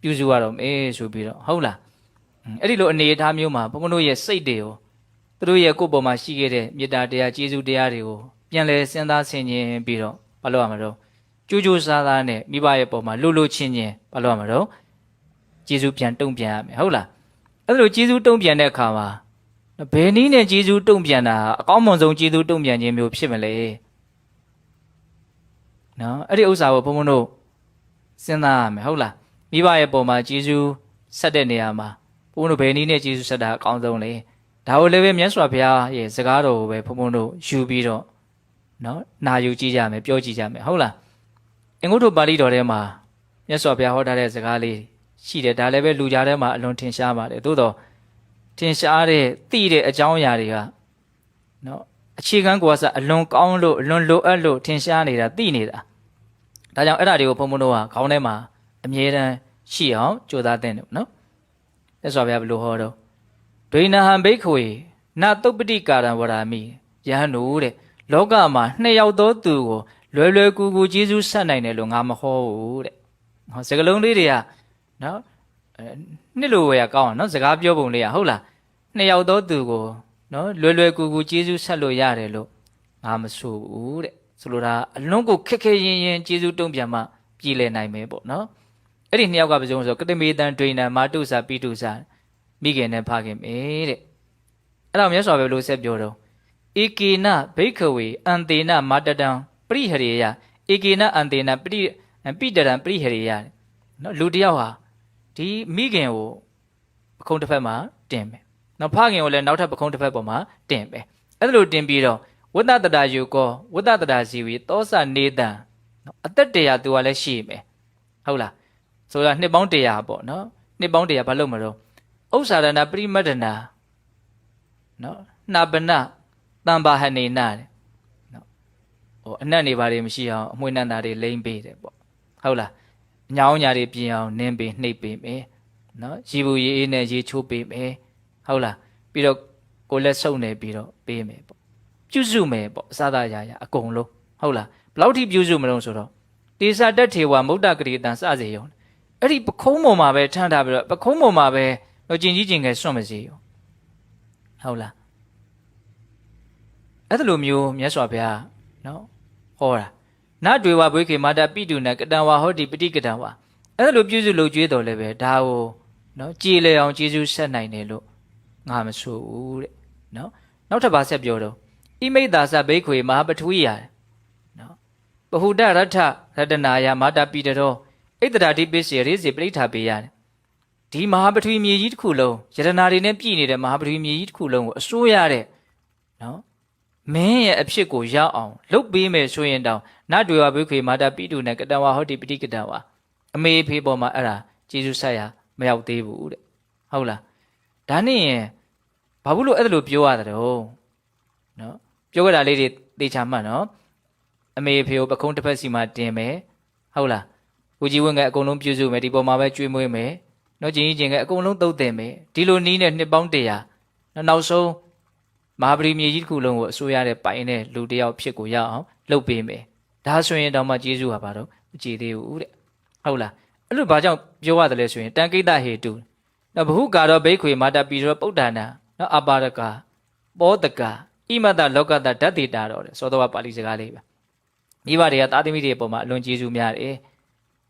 A: ပြုစုရတော့မယ်ဆိုပြီးတော့ဟုတ်လားအဲ့ဒီလိုအနေအထားမျိုးမှာဘုန်းဘုန်းတို့ရဲ့စိတ်တွေကိုသူတို့ရဲ့ကိုယ်ပေါ်မှာရှိခဲ့တဲ့မေတ္တာတရားကျေးဇူးတရားတွေကိုပြန်လဲစဉ်းစားဆင်ခြင်ပြီးတော့ဘာလို့ရမှာတော့ကြိုးကြိုးစားစားနဲ့မိဘရဲ့ပေါ်မှာလှုပ်လှုပ်ချင်းချင်းဘာလို့ရမှာတော့ကျေးဇူးပြန်တုံ့ပြန်ရမယ်ဟုတ်လားအဲ့လိုကျေးဇူးတုံ့ပြန်တဲ့အခါမှာဘယ်နည်းနဲ့ကျေးဇူးတုံ့ပြန်တာအကောင်းမွန်ဆုံးကျေးဇူးတုံ့ပြန်ခြင်းမျိုးဖြစ်မလဲနော်အဲ့ဒီဥစ္စာကိုဘုန်းဘုန်းတို့စဉ်းစားရမယ်ဟုတ်လားမိဘရဲ့ပေါ်မှာကျေးဇူးဆက်တဲ့နေရာမှာဘုန်းဘုန်းတို့ဘယ်နည်းနဲ့ကျေးဇူးဆက်တာအကောင်းဆုံးလဲဒါကိုလည်းပဲမြတ်စွာဘုရားရဲ့စကားတော်ကိုပဲဘုန်းဘုန်းတို့ယူပြီးတော့နော်နာယူကြည့်ကြမယ်ပြောကြည့်ကြမယ်ဟုတ်လားအင်္ဂုတ္တပါဠိတော်ထဲမှာမြတ်စွာဘုရားဟောထားတဲ့စကားလေးရှိတယ်ဒါလည်းပဲလူကြားထဲမှာအလွန်ထင်ရှားပါတယ်သို့တော့ထင်ရှားတဲ့သိတဲ့အကြောင်းအရာတွေကနော်အခြေခံကိုယ်ကအလွန်ကောင်းလို့အလွန်လိုအပ်လို့ထင်ရှားနေတာသိနေတာဒါကြောင့်အဲ့ဒါတွေကိုဘုံဘုံတို့ကခေါင်းထဲမှာအမြဲတမ်းရှိအောင်ကြိုးစားသင့်တယ်နော်မြတ်စွာဘုရားဘယ်လိုဟောတော့ဒွေနဟံဘိက္ခဝေနသုပ္ပတိကာရံဝရာမိယဟန်တို့တဲ့လောကမှာနှစ်ယောက်သောသူကိုလွယ်လွယ်ကူကူကျေးဇူးဆက်နိုင်တယ်လို့ငါမဟောဘူးတဲ့ဟောစကားလုံးလေးတွေကနော်နှစ်လိုဝယ်ကောင်းအောင်နော်စကားပြောပုံလေးရဟုတ်လားနှစ်ယောက်သောသူကိုနော်လွယ်လွယ်ကူကူကျေးဇူးဆက်လို့ရတယ်လို့ငါမဆိုဘူးတဲ့ဆိုလိုတာအလွန်ကိုခက်ခဲရင်ရင်ကျေးဇူးတုံ့ပြန်မှပြည်လည်နိုင်မယ်ပေါ့နော်အဲ့ဒီနှစ်ယောက်ကပြောဆိုကတမေတံဒွေနံမာတုစာပိတုစာမိခင်နဲ့ဖခင်ပဲတဲ့အဲ့တော့မြတ်စွာဘုရားလို့ဆက်ပြောတော့ဧကေနဘိက္ခဝေအန်တေနမာတတံပရိဟရေယဧကေနအန်တေနပိတရံပရိဟရေယနော်လူတယောက်ဟာဒီမိခင်ကိုပခုံးတစ်ဖက်မှာတင်မယ်နောက်ဖခင်ကိုလည်းနောက်ထပ်ပခုံးတစ်ဖက်ပေါ်မှာတင်ပဲအဲ့လိုတင်ပြီးတော့ဝတ္တတရာယုကောဝတ္တတရာဇီဝီသောစနေတံနော်အသက်100သူကလည်းရှိမယ်ဟုတ်လားဆိုတာနှစ်ပေါင်း100ပေါ့နော်နှစ်ပေါင်း100ဘာလို့မလို့ဥစ္စာရဏပရိမတ္တနာနော်နှပနတံပါဟနေနာတဲ့နော်ဟိုအနက်နေပါတွေမရှိအောင်အမွှေးနန္တာတွေလိမ့်ပေးတယ်ပေါ့ဟုတ်လားညောင်းညာတွေပြင်အောင်နင်းပေးနှိပ်ပေးမယ်နော်ရေဘူးရေအေးနဲ့ရေချိုးပေးမယ်ဟုတ်လားပြီးတော့ကိုလက်ဆုပ်နေပြီးတော့ပေးမယ်ပေါ့ပြုစုမယ်ပေါ့အစသာရာအကုန်လုံးဟုတ်လားဘယ်လောက်ထိပြုစုမလို့ဆိုတော့တေစာတက်ထေဝမုဒ္ဒဂရိတံစစေရောအဲ့ဒီပခုံးပေါ်မှာပဲထမ်းထားပြီးတော့ပခုံးပေါ်မှာပဲတော့ကျင်ကြီးကျင်ငယ်စွန့်မစေရောဟုတ်လားအဲ့လိုမျိုးမြတ်စွာဘုရားနော်ဟောတာနတ်တွေဝဘွေးခေမာတာပိတုနကတံဝါဟောတိပတိကတံဝါအဲ့လိုပြုစုလုပ်ကြွေးတော်လည်းပဲဒါကိုနော်ကြည်လေအောင်ကျေးဇူးဆက်နိုင်တယ်လို့ငါမဆိုဘူးတဲ့နော်နောက်ထပ်ပါဆက်ပြောတော့ဣမိတ်သာစဘိက္ခွေမဟာပထဝီယနော်ပဟုဒရထရတနာယမာတာပိတရောဣတ္တရာတိပိစေရိစေပရိဋ္ဌာပေယဒီမဟာပထဝီမြေကြီးတစ်ခုလုံးယတနာတွေနဲ့ပြည်နေတဲ့မဟာပထဝီမြေကြီးတစ်ခုလုံးကိုအစိုးရတဲ့နော်မင်းရဲ့အဖြစ်ကိုရောက်အောင်လုပ်ပေးမယ်ဆိုရင်တောင်နတ်တွေဝဘိက္ခွေမာတာပိတုနဲ့ကတံဝါဟောတိပတိကတံဝါအမေဖေးပေါ်မှာအဲ့ဒါကျေးဇူးဆက်ရမရောက်သေးဘူးတဲ့ဟုတ်လားဒါနဲ့ရင်ဘာဘူးလို့အဲ့လိုပြောရတယ်တော့နော်ပြောကြတာလေးတွေသေချာမှတ်နော်အမေဖေကိုပခုံးတစ်ဖက်စီမှာတင်မယ်ဟုတ်လားကိုကြီးဝင်းကအကုန်လုံးပြုစုမယ်ဒီပေါ်မှာပဲကျွေးမွေးမယ်နော်ကျင်ကြီးကျင်ကအကုန်လုံးသုတ်တယ်မယ်ဒီလိုနီးနဲ့နှစ်ပေါင်း100နောက်ဆုံးမဟာပရိမြေကြီးတစ်ခုလုံးကိုအစိုးရတဲ့ပိုင်တဲ့လူတယောက်ဖြစ်ကိုရအောင်လုပ်ပေးမယ်ဒါဆိုရင်တော့မှကျေးဇူးဟာဘာတော့မကြည်သေးဘူးတဲ့ဟုတ်လားအဲ့လိုဘာကြောင့်ပြောရတယ်လဲဆိုရင်တန်ကိတ္တဟေတုနော်ဘဟုကာရောဘိက္ခွေမာတာပိရောပုဒ္ဒနာနော်အပါရကပောတကဣမတလောကတဓာတိတာတော့တယ်သောတော်ပါဠိစကားလေးပဲမိဘတွေကသားသမီးတွေအပေါ်မှာအလွန်ကျေးဇူးများတယ်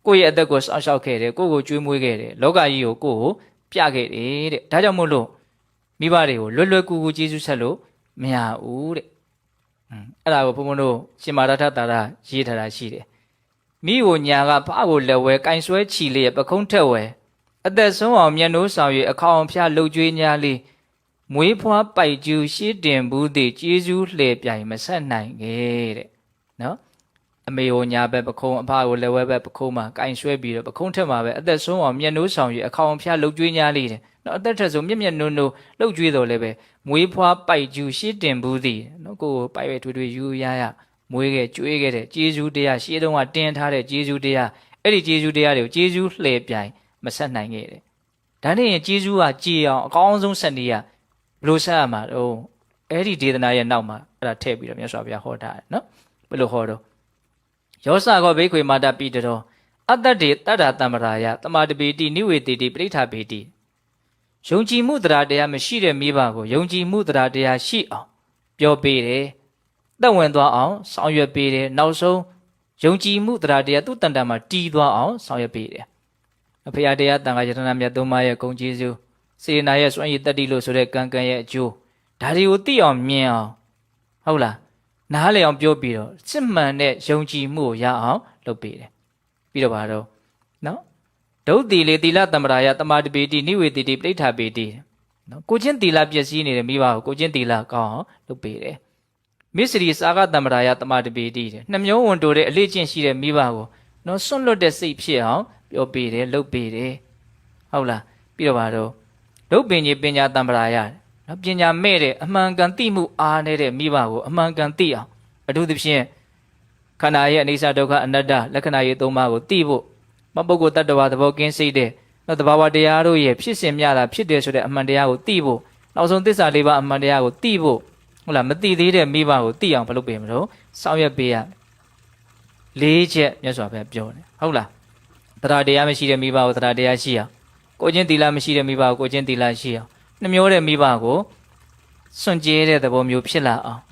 A: ကိုယ့်ရဲ့အသက်ကိုစောင့်ရှောက်ခဲ့တယ်ကိုယ့်ကိုကျွေးမွေးခဲ့တယ်လောကကြီးကိုကိုယ့်ကိုပြခဲ့တယ်တဲ့ဒါကြောင့်မို့လို့မိဘတွေကိုလွယ်လွယ်ကူကူကျေးဇူးဆက်လို့မရဘူးတဲ့အဲ့ဒါကိုဘုံဘုံတို့ရှင်မာရထတာရရေးထားတာရှိတယ်မိကိုညာကဖကိုလက်ဝဲကင်ဆွဲချီလေးပခုံးထက်ဝဲအသက်ဆုံးအောင်မျက်နှိုးဆောင်၍အခေါင်ဖျားလှုပ်ကြွေးညာလေးမွေးဖွားပိုက်ကျူးရှေးတင်ဘူးသည်ကျေးဇူးလှည့်ပြိုင်မဆက်နိုင်ခဲ့တဲ့နော်အမေကိုညာဘက်ပခုံးအဖကိုလက်ဝဲဘက်ပခုံးမှာကင်ဆွဲပြီးတော့ပခုံးထက်မှာပဲအသက်ဆုံးအောင်မျက်နှိုးဆောင်၍အခေါင်ဖျားလှုပ်ကြွေးညာလေးတဲ့နော်အသက်ထက်ဆုံးမျက်နှိုးလှုပ်ကြွေးတော်လည်းပဲမွေးဖွားပိုက်ကျူးရှေးတင်ဘူးသည်နော်ကိုပိုက်ရွယ်ထွေထွေယူရရမွေးခဲ့ကျွေးခဲ့တဲ့ကျေးဇူးတရားရှေးတုန်းကတင်ထားတဲ့ကျေးဇူးတရားအဲ့ဒီကျေးဇူးတရားတွေကိုကျေးဇူးလှည့်ပြိုင်မဆက်နိုင်ခဲ့တဲ့ဒါနဲ့ရင်ကျေးဇူးကကြည်အောင်အကောင်းဆုံးဆက်နေရဘလို့ဆက်ရမှာတော့အဲ့ဒီဒေသနာရဲ့နောက်မှာအဲ့ဒါထည့်ပြီးတော့မြတ်စွာဘုရားဟောထားတယ်နော်ဘယ်လိုဟောတော့ယောစကောဘိက္ခွေမာတာပိတရော အတ္တတေတတ္တာတမ္ပရာယတမာတပေတိနိဝေတိတိပရိဋ္ဌပေတိယုံကြည်မှုတရားတရားမရှိတဲ့မိဘကိုယုံကြည်မှုတရားတရားရှိအောင်ပြောပေးတယ်သက်ဝင်သွားအောင်ဆောင်ရွက်ပေးတယ်နောက်ဆုံးယုံကြည်မှုတရားတရားသူ့တန်တန်မှာတည်သွားအောင်ဆောင်ရွက်ပေးတယ်အဖေရတရားတန်ခါယတနာမြတ်သုံးပါးရဲ့ဂုဏ်ကျေးဇူးစေနာရဲ့စွမ်းရည်တတ္တိလို့ဆိုတဲ့ကံကံရဲ့အကျိုးဒါတွေကိုသိအောင်မြင်အောင်ဟုတ်လားနားလည်အောင်ပြောပြီးတော့စစ်မှန်တဲ့ယုံကြည်မှုကိုရအောင်လုပ်ပေးတယ်ပြီးတော့ဘာတော့နော်ဒုတိလေသီလတမ္ပရာယတမာတပေတိနိဝေတိတိပဋိဋ္ဌာပေတိနော်ကိုချင်းသီလပျက်စီးနေတဲ့မိဘကိုကိုချင်းသီလကောင်းအောင်လုပ်ပေးတယ်မစ္စရိစာဂတမ္ပရာယတမာတပေတိတဲ့နှမျိုးဝန်တိုတဲ့အလေးကျင့်ရှိတဲ့မိဘကိုနော်စွန့်လွတ်တဲ့စိတ်ဖြစ်အောင်ပြောပေးတယ်လုပ်ပေးတယ်ဟုတ်လားပြီးတော့ဘာတော့ဒုပင်ကြီးပညာတမ္ပရာယနော်ပညာမဲ့တဲ့အမှန်ကန်သိမှုအားနေတဲ့မိဘကိုအမှန်ကန်သိအောင်အထူးသဖြင့်ခန္ဓာရဲ့အနိစ္စဒုက္ခအနတ္တလက္ခဏာရေးသုံးပါးကိုသိဖို့မပုဂ္ဂိုလ်တ attva သဘောကင်းစိတ်တဲ့သဘာဝတရားတို့ရဲ့ဖြစ်စဉ်များတာဖြစ်တယ်ဆိုတဲ့အမှန်တရားကိုသိဖို့နောက်ဆုံးသစ္စာလေးပါးအမှန်တရားကိုသိဖို့ဟုတ်လားမသိသေးတဲ့မိဘကိုသိအောင်ဘယ်လိုပြင်မလို့ဆောင်ရွက်ပေးရလေးချက်မြတ်စွာဘုရားပြောတယ်ဟုတ်လားတရားတရားမရှိတဲ့မိဘကိုတရားတရားရှိအောင်ကိုချင်းသီလမရှိတဲ့မိဘကိုကိုချင်းသီလရှိအောင်နှမျိုးတဲ့မိဘကိုစွန့်ကြဲတဲ့သဘောမျိုးဖြစ်လာအောင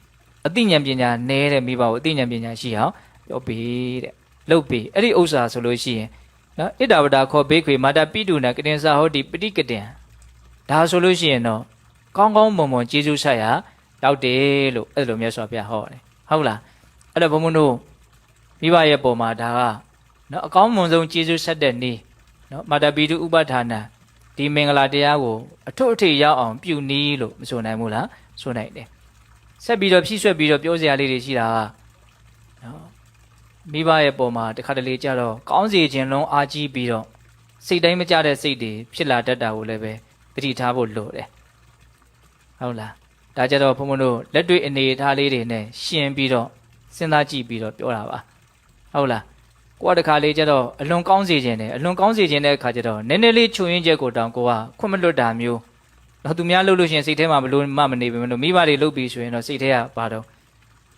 A: ်အသိဉာဏ်ပညာနည်းတဲ့မိဘကိုအသိဉာဏ်ပညာရှိအောင်ပြောပေးတဲ့လုပ်ပေးအဲ့ဒီဥစ္စာဆိုလို့ရှိရင်နော်ဣဒ္ဓဝဒခောဘေးခွေမာတာပိတုနာကတင်္စာဟောတိပဋိကတင်ဒါဆိုလို့ရှိရင်တော့ကောင်းကောင်းမွန်မွန်ကျေးဇူးဆက်ရရောက်တယ်လို့အဲ့လိုမြတ်စွာဘုရားဟောတယ်ဟုတ်လားအဲ့တော့ဘုံဘုံတို့မိဘရဲ့ပုံမှာဒါကနော်အကောင်းမွန်ဆုံးကျေးဇူးဆက်တဲ့နေ့နော်မာတာပိတုဥပဋ္ဌာဏဒီမင်္ဂလာတရားကိုအထွတ်အထိပ်ရောက်အောင်ပြုနည်းလို့မဆိုနိုင်ဘူးလားဆိုနိုင်တယ်ဆက်ပြီးတော့ဖြည့်ဆွက်ပြီးတော့ပြောစရာလေးတွေရှိတာကနော်မိဘရဲ့ပုံမှာတခါတလေကြတော့ကောင်းစီခြင်းလုံးအားကြီးပြီးတော့စိတ်တိုင်းမကြတဲ့စိတ်တွေဖြစ်လာတတ်တာကိုလည်းပဲသတိထားဖို့လိုတယ်ဟုတ်လားဒါကြတော့ဘုံဘုံတို့လက်တွေ့အနေအထားလေးတွေနဲ့ရှင်ပြီးတော့စဉ်းစားကြည့်ပြီးတော့ပြောတာပါဟုတ်လားကိုကတခါလေးကြတော့အလွန်ကောင်းစီခြင်းနဲ့အလွန်ကောင်းစီခြင်းတဲ့အခါကျတော့နည်းနည်းလေးချွင်ရင်းချက်ကိုတောင်ကိုကခွင့်မလွတ်တာမျိုးတော့သူများလှုပ်လို့ရှိရင်စိတ်ထဲမှာဘလို့မနေပြီမလို့မိဘတွေလှုပ်ပြီးဆိုရင်တော့စိတ်ထဲကပါတော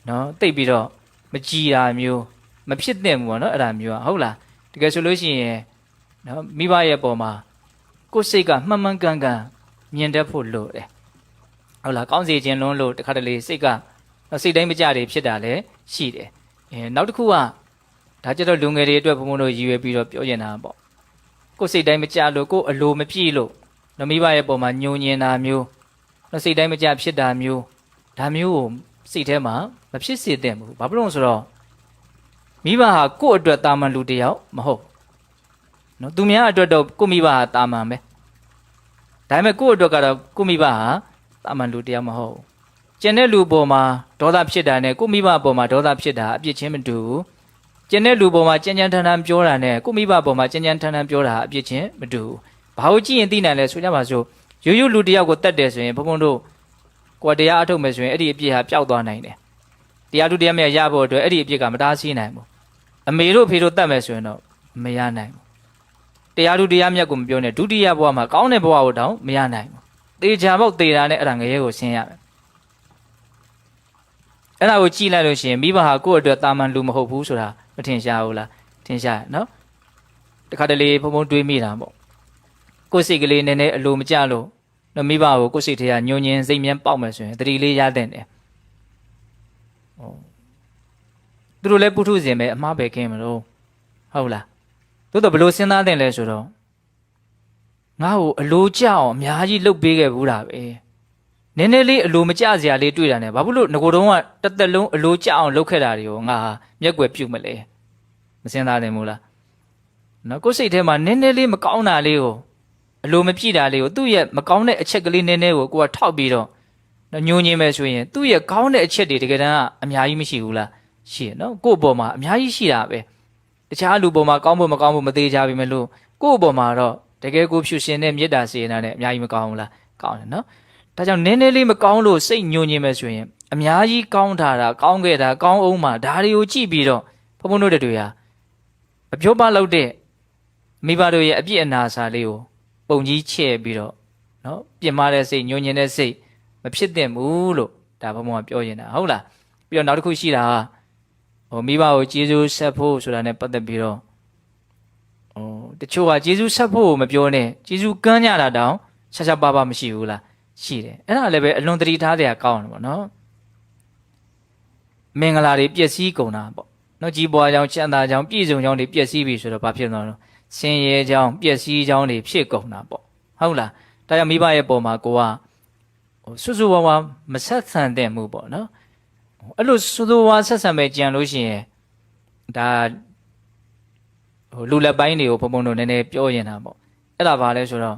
A: ့နော်တိတ်ပြီးတော့မကြည်တာမျိုးမဖြစ်သင့်ဘူးပေါ့နော်အဲ့ဒါမျိုးอ่ะဟုတ်လားတကယ်ဆိုလို့ရှိရင်နော်မိဘရဲ့ပုံမှာကိုယ်စိတ်ကမှန်မှန်ကန်ကန်မြင်တတ်ဖို့လိုတယ်ဟုတ်လားကောင်းစီခြင်းလုံးလို့တခါတလေစိတ်ကစိတ်တိုင်းမကြတွေဖြစ်တာလည်းရှိတယ်နောက်တစ်ခုကဒါကြတော့လူငယ်တွေအတွက်ဘုံဘုံတို့ရည်ရွယ်ပြီးတော့ပြောနေတာပေါ့ကိုယ်စိတ်တိုင်းမကြလို့ကိုယ်အလိုမပြည့်လို့နော်မိဘရဲ့ပုံမှာညှို့ညင်တာမျိုးနော်စိတ်တိုင်းမကြဖြစ်တာမျိုးဒါမျိုးကိုစိတ်ထဲမှာမဖြစ်စေသင့်ဘူးဘာဖြစ်လို့ဆိုတော့မိဘဟာကိုယ့်အတွက်တာမန်လူတယောက်မဟုတ်နော်သူများအတွက်တော့ကိုယ့်မိဘဟာတာမန်ပဲဒါပေမဲ့ကိုယ့်အတွက်ကတော့ကိုယ့်မိဘဟာတာမန်လူတယောက်မဟုတ်ကျန်တဲ့လူပေါ်မှာဒေါသဖြစ်တာနဲ့ကိုယ့်မိဘပေါ်မှာဒေါသဖြစ်တာအပြစ်ချင်းမတူဘူးကျန်တဲ့လူပေါ်မှာကြမ်းကြမ်းထန်ထန်ပြောတာနဲ့ကိုယ့်မိဘပေါ်မှာကြမ်းကြမ်းထန်ထန်ပြောတာအပြစ်ချင်းမတူဘူးဘာလို့ကြည့်ရင်သိနိုင်လဲဆိုကြပါစို့ရိုးရိုးလူတယောက်ကိုတတ်တယ်ဆိုရင်ဘုံဘုံတို့ကိုယ်တရားအထုတ်မယ်ဆိုရင်အဲ့ဒီအပြစ်ဟာပျောက်သွားနိုင်တယ်တရားသူတရားမြတ်ရဖို့အတွက်အဲ့ဒီအပြစ်ကမတားဆီးနိုင်ဘူးအမေတို့ဖေတို့တတ်မယ်ဆိုရင်တော့မရနိုင်ဘူးတရားသူတရားမြတ်ကိုမပြောနဲ့ဒုတိယဘဝမှာကောင်းတဲ့ဘဝကိုတောင်မရနိုင်ဘူးသေချာပေါက်သေတာနဲ့အဲ့ဒါငရဲကိုဆင်းရမယ်အဲ့ဒါကိုကြည့်လိုက်လို့ရှိရင်မိဘဟာကိုယ့်အတွက်တာမန်လူမဟုတ်ဘူးဆိုတာမထင်ရှားဘူးလားထင်ရှားနော်တခါတလေဘုံဘုံတွေးမိတာပေါ့ကိုယ်စိတ်ကလေးနည်းနည်းအလိုမကျလို့နော်မိဘကိုကိုယ်စိတ်ထဲကညှို့ညင်စိတ်မြန်းပေါက်မယ်ဆိုရင်တတိလေးရတဲ့တယ်သူတို့လည်းပုထုဇဉ်ပဲအမှားပဲခင်းမလို့ဟုတ်လားသို့တော့ဘလို့စဉ်းစားတဲ့လဲဆိုတော့ငါ့ကိုအလိုကျအောင်အများကြီးလှုပ်ပေးခဲ့ဘူးတာပဲနည်းနည်းလေးအလိုမကျစရာလေးတွေ့တာနဲ့ဘာဖြစ်လို့ငကိုတုံးကတစ်သက်လုံးအလိုကျအောင်လှုပ်ခဲ့တာတွေကိုငါမျက်ွယ်ပြုတ်မလဲမစဉ်းစားနိုင်ဘူးလားနော်ကိုယ်စိတ်ထဲမှာနည်းနည်းလေးမကောင်းတာလေးကိုအလိုမပြည့်တာလေးကိုသူ့ရဲ့မကောင်းတဲ့အချက်ကလေးနည်းနည်းကိုကိုကထောက်ပြီးတော့ညှို့ညင်းမယ်ဆိုရင်သူ့ရဲ့ကောင်းတဲ့အချက်တွေတကယ်တမ်းကအများကြီးမရှိဘူးလားရှိရနော်ကိုယ့်ဘောမှာအများကြီးရှိတာပဲတခြားလူပေါ်မှာကောင်းဖို့မကောင်းဖို့မသေးကြပြီမလို့ကိုယ့်ဘောမှာတော့တကယ်ကိုဖြူရှင်တဲ့မေတ္တာစေနာနဲ့အများကြီးမကောင်းဘူးလားကောင်းတယ်နော်ဒါကြောင့်နည်းနည်းလေးမကောင်းလို့စိတ်ညှို့ညင်းမယ်ဆိုရင်အများကြီးကောင်းတာကောင်းခဲ့တာကောင်းအောင်မှာဒါတွေကိုကြည့်ပြီးတော့ဘုံဘုံတို့တွေဟာအပြောပါလောက်တဲ့မိဘတို့ရဲ့အပြစ်အနာစာလေးကိုပုံကြီးချဲ့ပြီးတော့နော်ပြင်မာတဲ့စိတ်ညှို့ညင်းတဲ့စိတ်မဖြစ်သင့်ဘူးလို့ဒါဘုံဘုံကပြောနေတာဟုတ်လားပြီးတော့နောက်တစ်ခုရှိတာမိဘကိုကျေးဇူးဆက်ဖို့ဆိုတာနဲ့ပတ်သက်ပြီးတော့ တချို့ကဂျေဇုဆက်ဖို့မပြောနဲ့ဂျေဇုကမ်းကြတာတောင်ရှာရှာပါပါမရှိဘူးလားရှိတယ်အဲ့ဒါလည်းပဲအလွန်တတိထားတဲ့အကောင်းတယ်ပေါ့နော်မင်္ဂလာတွေပျက်စီးကုန်တာပေါ့နော်ကြီးပွားကြောင်းချမ်းသာကြောင်းပြည့်စုံကြောင်းတွေပျက်စီးပြီဆိုတော့ဘာဖြစ်သွားလဲဆင်းရဲကြောင်းပျက်စီးကြောင်းတွေဖြစ်ကုန်တာပေါ့ဟုတ်လားဒါကြောင့်မိဘရဲ့ပုံမှာကိုကစွစွဝါဝါမဆက်ဆံတဲ့မှုပေါ့နော်အဲ့လိုစွစွဝါဆက်ဆံမဲ့ကြံလို့ရှိရင်ဒါလူလက်ပိုင်းတွေကိုဘုံတို့နည်းနည်းပြောရင်တာပေါ့အဲ့ဒါဘာလဲဆိုတော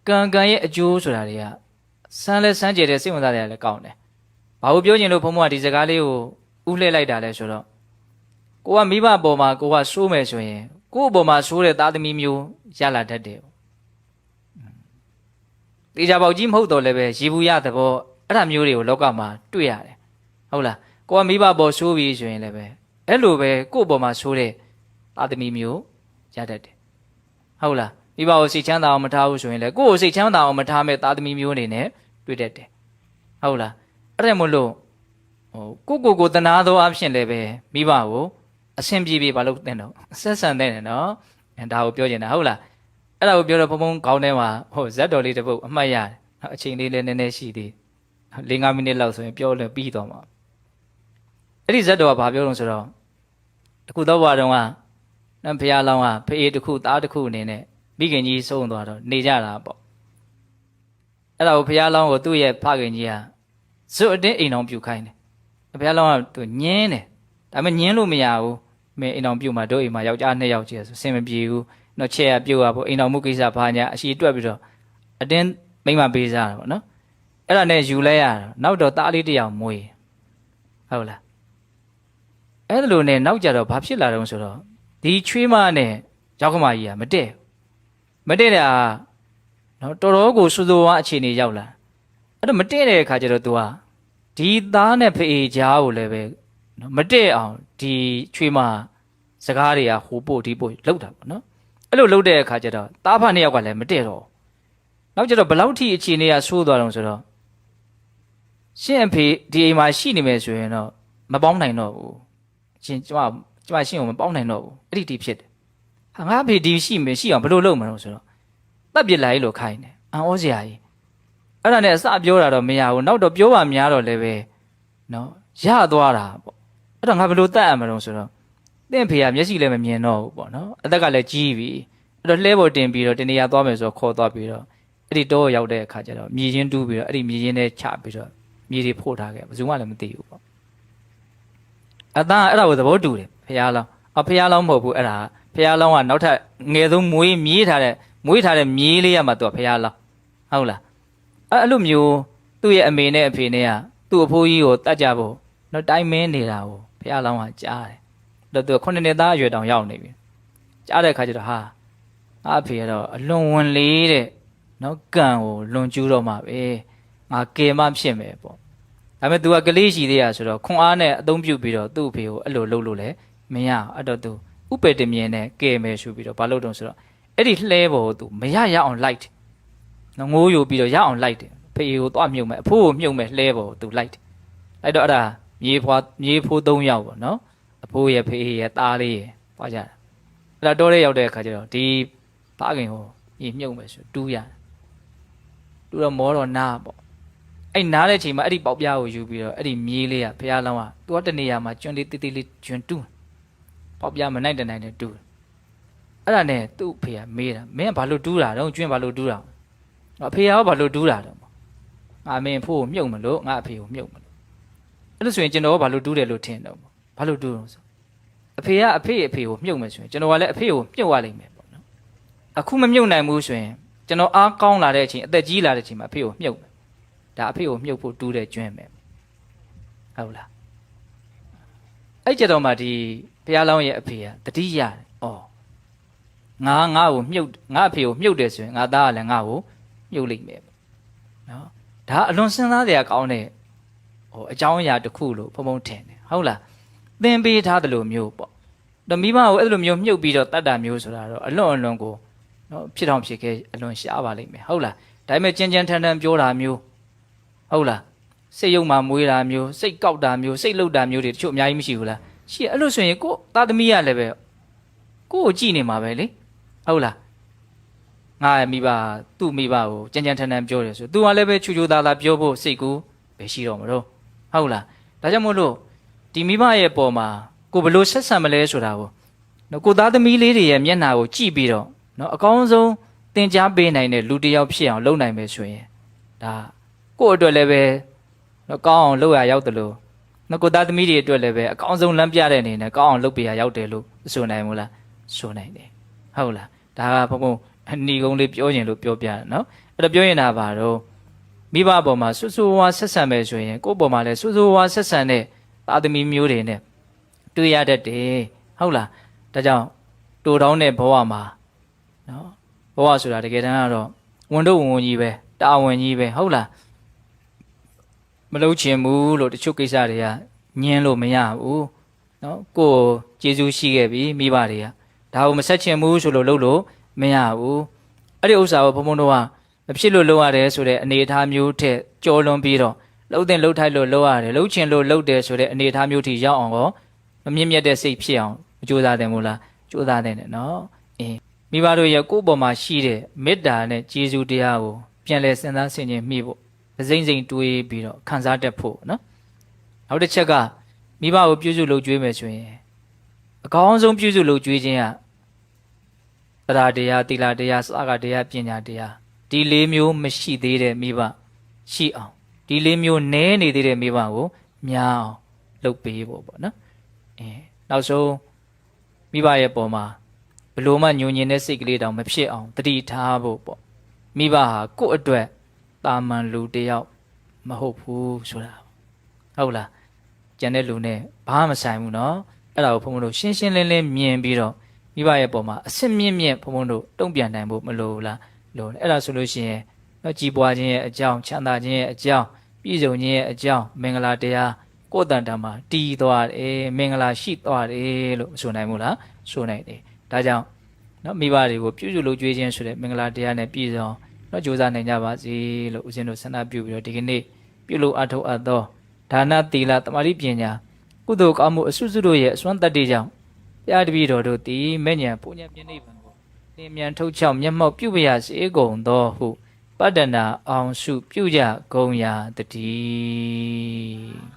A: ့ကံရဲ့အကျိုးဆိုတာတွေကစမ်းလဲစမ်းကြတဲ့စိတ်ဝင်စားတယ်လည်းကောင်းတယ်ဘာလို့ပြောချင်လို့ဘုံဘုံကဒီစကားလေးကိုဥလှည့်လိုက်တာလဲဆိုတော့ကိုကမိဘပေါ်မှာကိုကစိုးမယ်ဆိုရင်ကို့အပေါ်မှာစိုးတဲ့သားသမီးမျိုးရလာတတ်တယ်တေချာပေါက်ကြီးမဟုတ်တော့လည်းပဲရေဘူးရသဘောအဲ့ဒါမျိုးတွေကိုလောကမှာတွေ့ရတယ်ဟုတ်လားကိုကမိဘပေါ်စိုးပြီးဆိုရင်လည်းပဲအဲ့လိုပဲကို့အပေါ်မှာစိုးတဲ့သားသမီးမျိုးရတတ်တယ်ဟုတ်လားမိဘကိုစိတ်ချမ်းသာအောင်မထားဘူးဆိုရင်လည်းကို့ကိုစိတ်ချမ်းသာအောင်မထားမဲ့သားသမီးမျိုးအနေနဲ့တွေ့တတ်တယ်ဟုတ်လားအဲ့ဒါမို့လို့ကိုတနာသောအဖြစ်လည်းပဲမိဘကိုအဆင်ပြေပြေမလုပ်တဲ့တော့ဆက်ဆံတဲ့နော်ဒါကိုပြောချင်တာဟုတ်လားအဲ့ဒါကိုပြောတော့ဘုံဘုံခေါင်းထဲမှာဇက်တော်လေးတစ်ပုဒ်အမှတ်ရတယ်အချိန်လေးလည်းနည်းနည်းရှိသေး5 မိနစ်လောက်ဆိုရင်ပြောလို့ပြီးသွားမှာအဲ့ဒီဇက်တော်ကဘာပြောလို့ဆိုတော့တခုတော့ဘွားတော်ကဘုရားလောင်းကဖေးတစ်ခုသားတစ်ခုအနေနဲ့မိခင်ကြီးဆုံးသွားတော့နေကြတာပေါ့အဲ့ဒါကိုဘုရားလောင်းကိုသူ့ရဲ့ဖခင်ကြီးကဇွတ်အတင်းအိမ်အောင်ပြုတ်ခိုင်းတယ်ဘုရားလောင်းကသူညင်းတယ်ဒါပေမဲ့ညင်းလို့မရဘူးမင်းအိမ်အောင်ပြုတ်မှာတို့အိမ်မှာယောက်ျား2ယောက်ကျဲဆိုစင်မပြေဘူးတော့ချဲရပြုတ်ရဖို့အိမ်အောင်မှုကိစ္စဘာညာအရှိတွက်ပြီးတော့အတင်းမိမပေးစားတာပေါ့နော်အဲ့ဒါနဲ့ယူလဲရတာနောက်တော့သားလေးတစ်ယောက်မွေးဟုတ်လားအဲ့ဒါလိုနဲ့နောက်ကြတော့ဘာဖြစ်လာတော့ဆိုတော့ဒီချွေးမနဲ့ယောက်ကမကြီးကမတည့်တာနော်တော်တော်ကိုစူဝါအခြေအနေရောက်လာအဲ့တော့မတည့်တဲ့အခါကျတော့ तू ကဒီသားနဲ့ဖေးကြားကိုလည်းပဲနော်မတည့်အောင်ဒီချွေးမစကားတွေကဟိုပို့ဒီပို့လောက်တာပေါ့နော်အဲ့လိုလောက်တဲ့အခါကျတော့သားဖနှစ်ယောက်ကလည်းမတည့်တော့နောက်ကျတော့ဘလောက်ထိအခြေအနေကဆိုးသွားတော့ဆိုတော့ရှင့်အဖေဒီအိမ်မှာရှိနေမယ်ဆိုရင်တော့မပေါင်းနိုင်တော့ဘူးရှင်ကျမရှင့်ကိုမပေါင်းနိုင်တော့ဘူးအဲ့ဒီတီဖြစ်တယ်ဟာငါအဖေဒီရှိမယ်ရှိအောင်ဘယ်လိုလုပ်မလဲဆိုတော့တပ်ပြစ်လိုက်လို့ခိုင်းတယ်အံဩစရာကြီးအဲ့ဒါနဲ့အစပြောတာတော့မရဘူးနောက်တော့ပြောပါများတော့လည်းပဲနော်ရသွားတာပေါ့အဲ့တော့ငါဘယ်လိုတတ်ရမလို့ဆိုတော့တင့်ဖေကမျက်စိလည်းမမြင်တော့ဘူးပေါ့နော်အသက်ကလည်းကြီးပြီအဲ့တော့လှဲပေါ်တင်ပြီးတော့တနေရာသွားမယ်ဆိုတော့ခေါ်သွားပြီးတော့အဲ့ဒီတော့ရောက်တဲ့အခါကျတော့မြေချင်းတူးပြီးတော့အဲ့ဒီမြေချင်းနဲ့ချပြီးတော့မြေတွေဖို့ထားခဲ့ဘယ်သူမှလည်းမသိဘူးပေါ့အသားအဲ့ဒါကိုသဘောတူတယ်ဖះလောင်းဖះလောင်းမဟုတ်ဘူးအဲ့ဒါဖះလောင်းကနောက်ထပ်ငယ်ဆုံးမွေးထားတဲ့မြေးလေးရမှာသူကဖះလောင်းဟုတ်လားအဲ့လိုမျိုးသူ့ရဲ့အမေနဲ့အဖေနဲ့ကသူ့အဖိုးကြီးကိုတတ်ကြဖို့တော့တိုင်းမင်းနေတာကိုဖះလောင်းကကြားတယ်တော့သူက9 နှစ်သားအရွယ်တောင်ရောက်နေပြီကြားတဲ့အခါကျတော့ဟာအဖေကတော့အလွန်ဝင်လေးတဲ့နော်ကံကိုလွန်ကျူးတော့မှပဲငါကေမဖြစ်မယ်ပေါ့ဒါပေမဲ့ तू ကကလေးရှိသေးရဆိုတော့ခွန်အားနဲ့အသုံးပြုပြီးတော့သူ့အဖေကိုအဲ့လိုလုပ်လို့လည်းမရအဲ့တော့ तू ဥပေတမြင်နဲ့ကဲမယ်ရှုပြီးတော့ဘာလုပ်တော့ဆိုတော့အဲ့ဒီလှဲပေါ်ကို तू မရအောင်လိုက်တယ်နော်ငိုးယူပြီးတော့ရအောင်လိုက်တယ်ဖေကိုသွားမြုပ်မယ်အဖိုးကိုမြုပ်မယ်လှဲပေါ်ကို तू လိုက်တယ်လိုက်တော့အဲ့ဒါမြေဖိုး3ယောက်ပေါ့နော်အဖိုးရဲ့ဖေရဲ့သားလေးရဲ့သွားကြတာအဲ့တော့တဲ့ရောက်တဲ့အခါကျတော့ဒီဖခင်ကိုညီမြုပ်မယ်ဆိုတူးရတယ်တူးတော့မောတော့နားပေါ့အဲ့နားတဲ့ချိန်မှာအဲ့ဒီပေါက်ပြားကိုယူပြီးတော့အဲ့ဒီမြေးလေးကဘုရားလောင်းကသူကတနေရာမှာကျွန်းလေးတိတိလေးကျွန်းတူးပေါက်ပြားမနိုင်တဲ့နိုင်တဲ့တူးအဲ့ဒါနဲ့သူ့ဖေကမေးတာမင်းကဘာလို့တူးတာတော့ကျွန်းဘာလို့တူးတာအဖေကဘာလို့တူးတာတော့ငါမင်းဖို့ကိုမြုပ်မလို့ငါအဖေကိုမြုပ်မလို့အဲ့လိုဆိုရင်ကျွန်တော်ကဘာလို့တူးတယ်လို့ထင်တော့ဘာလို့တူးတော့ဆိုအဖေကအဖေကိုမြုပ်မယ်ဆိုရင်ကျွန်တော်ကလည်းအဖေကိုမြုပ်ရလိမ့်မယ်ပေါ့နော်အခုမမြုပ်နိုင်ဘူးဆိုရင်ကျွန်တော်အားကောင်းလာတဲ့အချိန်အသက်ကြီးလာတဲ့အချိန်မှာအဖေကိုမြုပ်မယ်ဒါအဖေကိုမြုပ်ဖို့တူးတဲ့ကျွန်းမယ်ဟုတ်လားအဲ့ကြတော့မှဒီဘုရားလောင်းရဲ့အဖေကတတိရတယ်ငါကိုမြုပ်ငါအဖေကိုမြုပ်တယ်ဆိုရင်ငါသားကလည်းငါ့ကိုမြုပ်လိမ့်မယ်နော်ဒါအလွန်စဉ်းစားစရာကောင်းတဲ့အကြောင်းအရာတစ်ခုလို့ဘုံဘုံထင်တယ်ဟုတ်လားသင်ပေးထားတယ်လို့မျိုးပေါ့ဒါမိမကိုအဲ့လိုမျိုးမြုပ်ပြီးတော့တတ်တာမျိုးဆိုတာတော့အလွန်ကိုနော်ဖြစ်အောင်ဖြစ်ခဲ့အလွန်ရှားပါလိမ့်မယ်ဟုတ်လားဒါပေမဲ့ကြမ်းထန်ပြောတာမျိုးဟုတ်လားစိတ်ယုံမှမွေးတာမျိုးစိတ်ကောက်တာမျိုးစိတ်လှုပ်တာမျိုးတွေတချို့အများကြီးမရှိဘူးလားရှိအဲ့လိုဆိုရင်ကိုသားသမီးကလည်းပဲ ကိုကိုကြည့်နေမှာပဲလေဟုတ်လားငါရဲ့မိဘသူ့မိဘကိုကြမ်းကြမ်းထန်ထန်ပြောတယ်ဆိုသူကလည်းပဲချူချူသားသားပြောဖို့စိတ်ကူးပဲရှိတော့မလို့ဟုတ်လားဒါကြောင့်မို့လို့ဒီမိဘရဲ့ပုံမှာကိုဘယ်လိုဆက်ဆံမလဲဆိုတာကိုနော်ကိုသားသမီးလေးတွေရဲ့မျက်နှာကိုကြည့်ပြီးတော့နော်အကောင်းဆုံးသင်ကြားပေးနိုင်တဲ့လူတစ်ယောက်ဖြစ်အောင်လုပ်နိုင်မယ်ဆိုရင်ဒါကို့အတွက်လည်းပဲနော်ကောင်းအောင်လုပ်ရရောက်တယ်လို့နော်ကိုသားသမီးတွေအတွက်လည်းပဲအကောင်းဆုံးလမ်းပြတဲ့အနေနဲ့ကောင်းအောင်လုပ်ပေးရရောက်တယ်လို့ဆိုနိုင်မို့လားဆိုနိုင်တယ်ဟုတ်လားဒါကဘုံအနီကုန်းလေးပြောရင်လို့ပြောပြတယ်နော်အဲ့တော့ပြောရင်ဒါပါတော့မိဘပေါ်မှာဆွဆူဝါဆက်ဆံမယ်ဆိုရင်ကိုယ့်ပေါ်မှာလည်းဆွဆူဝါဆက်ဆံတဲ့သားသမီးမျိုးတွေနဲ့တွေ့ရတတ်တယ်ဟုတ်လားဒါကြောင့်တူတောင်းတဲ့ဘဝမှာနော်ဘဝဆိုတာတကယ်တမ်းကတော့ဝန်တော့ဝန်ကြီးပဲတာဝန်ကြီးပဲဟုတ်လားမလုပ်ချင်ဘူးလို့တချို့ကိစ္စတွေကညင်းလို့မရဘူးနော်ကိုယ်ကျေးဇူးရှိခဲ့ပြီမိဘတွေကဒါကိုမဆက်ချင်ဘူးဆိုလို့လုပ်လို့မရဘူးအဲ့ဒီဥစ္စာကိုဘုံဘုံတို့ကမဖြစ်လို့လုပ်ရတယ်ဆိုတဲ့အနေအထားမျိုးထက်ကြော်လွန်ပြီးတော့လှုပ်တဲ့လှုပ်ထိုက်လို့လုပ်ရတယ်လှုပ်ချင်လို့လုပ်တယ်ဆိုတဲ့အနေအထားမျိုးထိရောက်အောင်ကောမမြင့်မြတ်တဲ့စိတ်ဖြစ်အောင်မကြိုးစားတယ်မို့လားကြိုးစားတယ်နော်မိဘတို့ရဲ့ကိုယ့်ပေါ်မှာရှိတဲ့မေတ္တာနဲ့ကျေးဇူးတရားကိုပြန်လဲစဉ်းစားဆင်ခြင်မိဖို့စိမ့်စိမ့်တွေးပြီးတော့ခံစားတတ်ဖို့နော်နောက်တစ်ချက်ကမိဘကိုပြုစုလုပ်ကြွေးမယ်ဆိုရင်အကောင်းဆုံးပြုစုလုပ်ကြွေးခြင်းကတရားတရားသီလတရားစကားတရားပညာတရားဒီလေးမျိုးမရှိသေးတဲ့မိဘရှိအောင်ဒီလေးမျိုးနည်းနေသေးတဲ့မိဘကိုများအောင်လုပ်ပေးဖို့ပေါ့နော်နောက်ဆုံးမိဘရဲ့ပုံမှာဘလို့မှညဉ့်ညင်တဲ့စိတ်ကလေးတောင်မဖြစ်အောင်တတိထားဖို့ပေါ့မိဘဟာကိုယ့်အတွက်တာမန်လူတယောက်မဟုတ်ဘူးဆိုတာဟုတ်လားကျန်တဲ့လူနဲ့ဘာမှမဆိုင်ဘူးเนาะအဲ့ဒါကိုဘုံဘုံတို့ရှင်းရှင်းလင်းလင်းမြင်ပြီးတော့မိဘရဲ့ပုံမှာအစစ်မြင့်မြင့်ဘုံဘုံတို့တုံ့ပြန်နိုင်ဖို့မလိုလားလို့အဲ့ဒါဆိုလို့ရှိရင်တော့ကြည်ပွားခြင်းရဲ့အကြောင်းချမ်းသာခြင်းရဲ့အကြောင်းပြည့်စုံခြင်းရဲ့အကြောင်းမင်္ဂလာတရားကိုယ်တန်တာမှာတည်သွားတယ်မင်္ဂလာရှိသွားတယ်လို့ဆိုနိုင်မို့လားဆိုနိုင်တယ်ဒါကြောင့်နော်မိဘတွေကိုပြုစုလုပ်ကြွေးခြင်းဆိုတဲ့မင်္ဂလာတရားနဲ့ပြည့်စုံနော်ကြိုးစားနိုင်ကြပါစေလို့ဦးဇင်းတို့ဆန္ဒပြုပြီးတော့ဒီကနေ့ပြုလုပ်အထောက်အပ်သောဒါနသီလသမာဓိပညာကုသိုလ်ကောင်းမှုအစွတ်စွတ်တို့ရဲ့အစွမ်းတတ္တိကြောင့်ဘုရားတပည့်တော်တို့သည်မဲ့ညာပူညာပြည့်နိဗ္ဗာန်ကိုလင်းမြန်ထုတ်ချောက်မျက်မှောက်ပြုပါရစေကုန်သောဟုပတ္တနာအောင်စုပြုကြကုန်ရာတည်း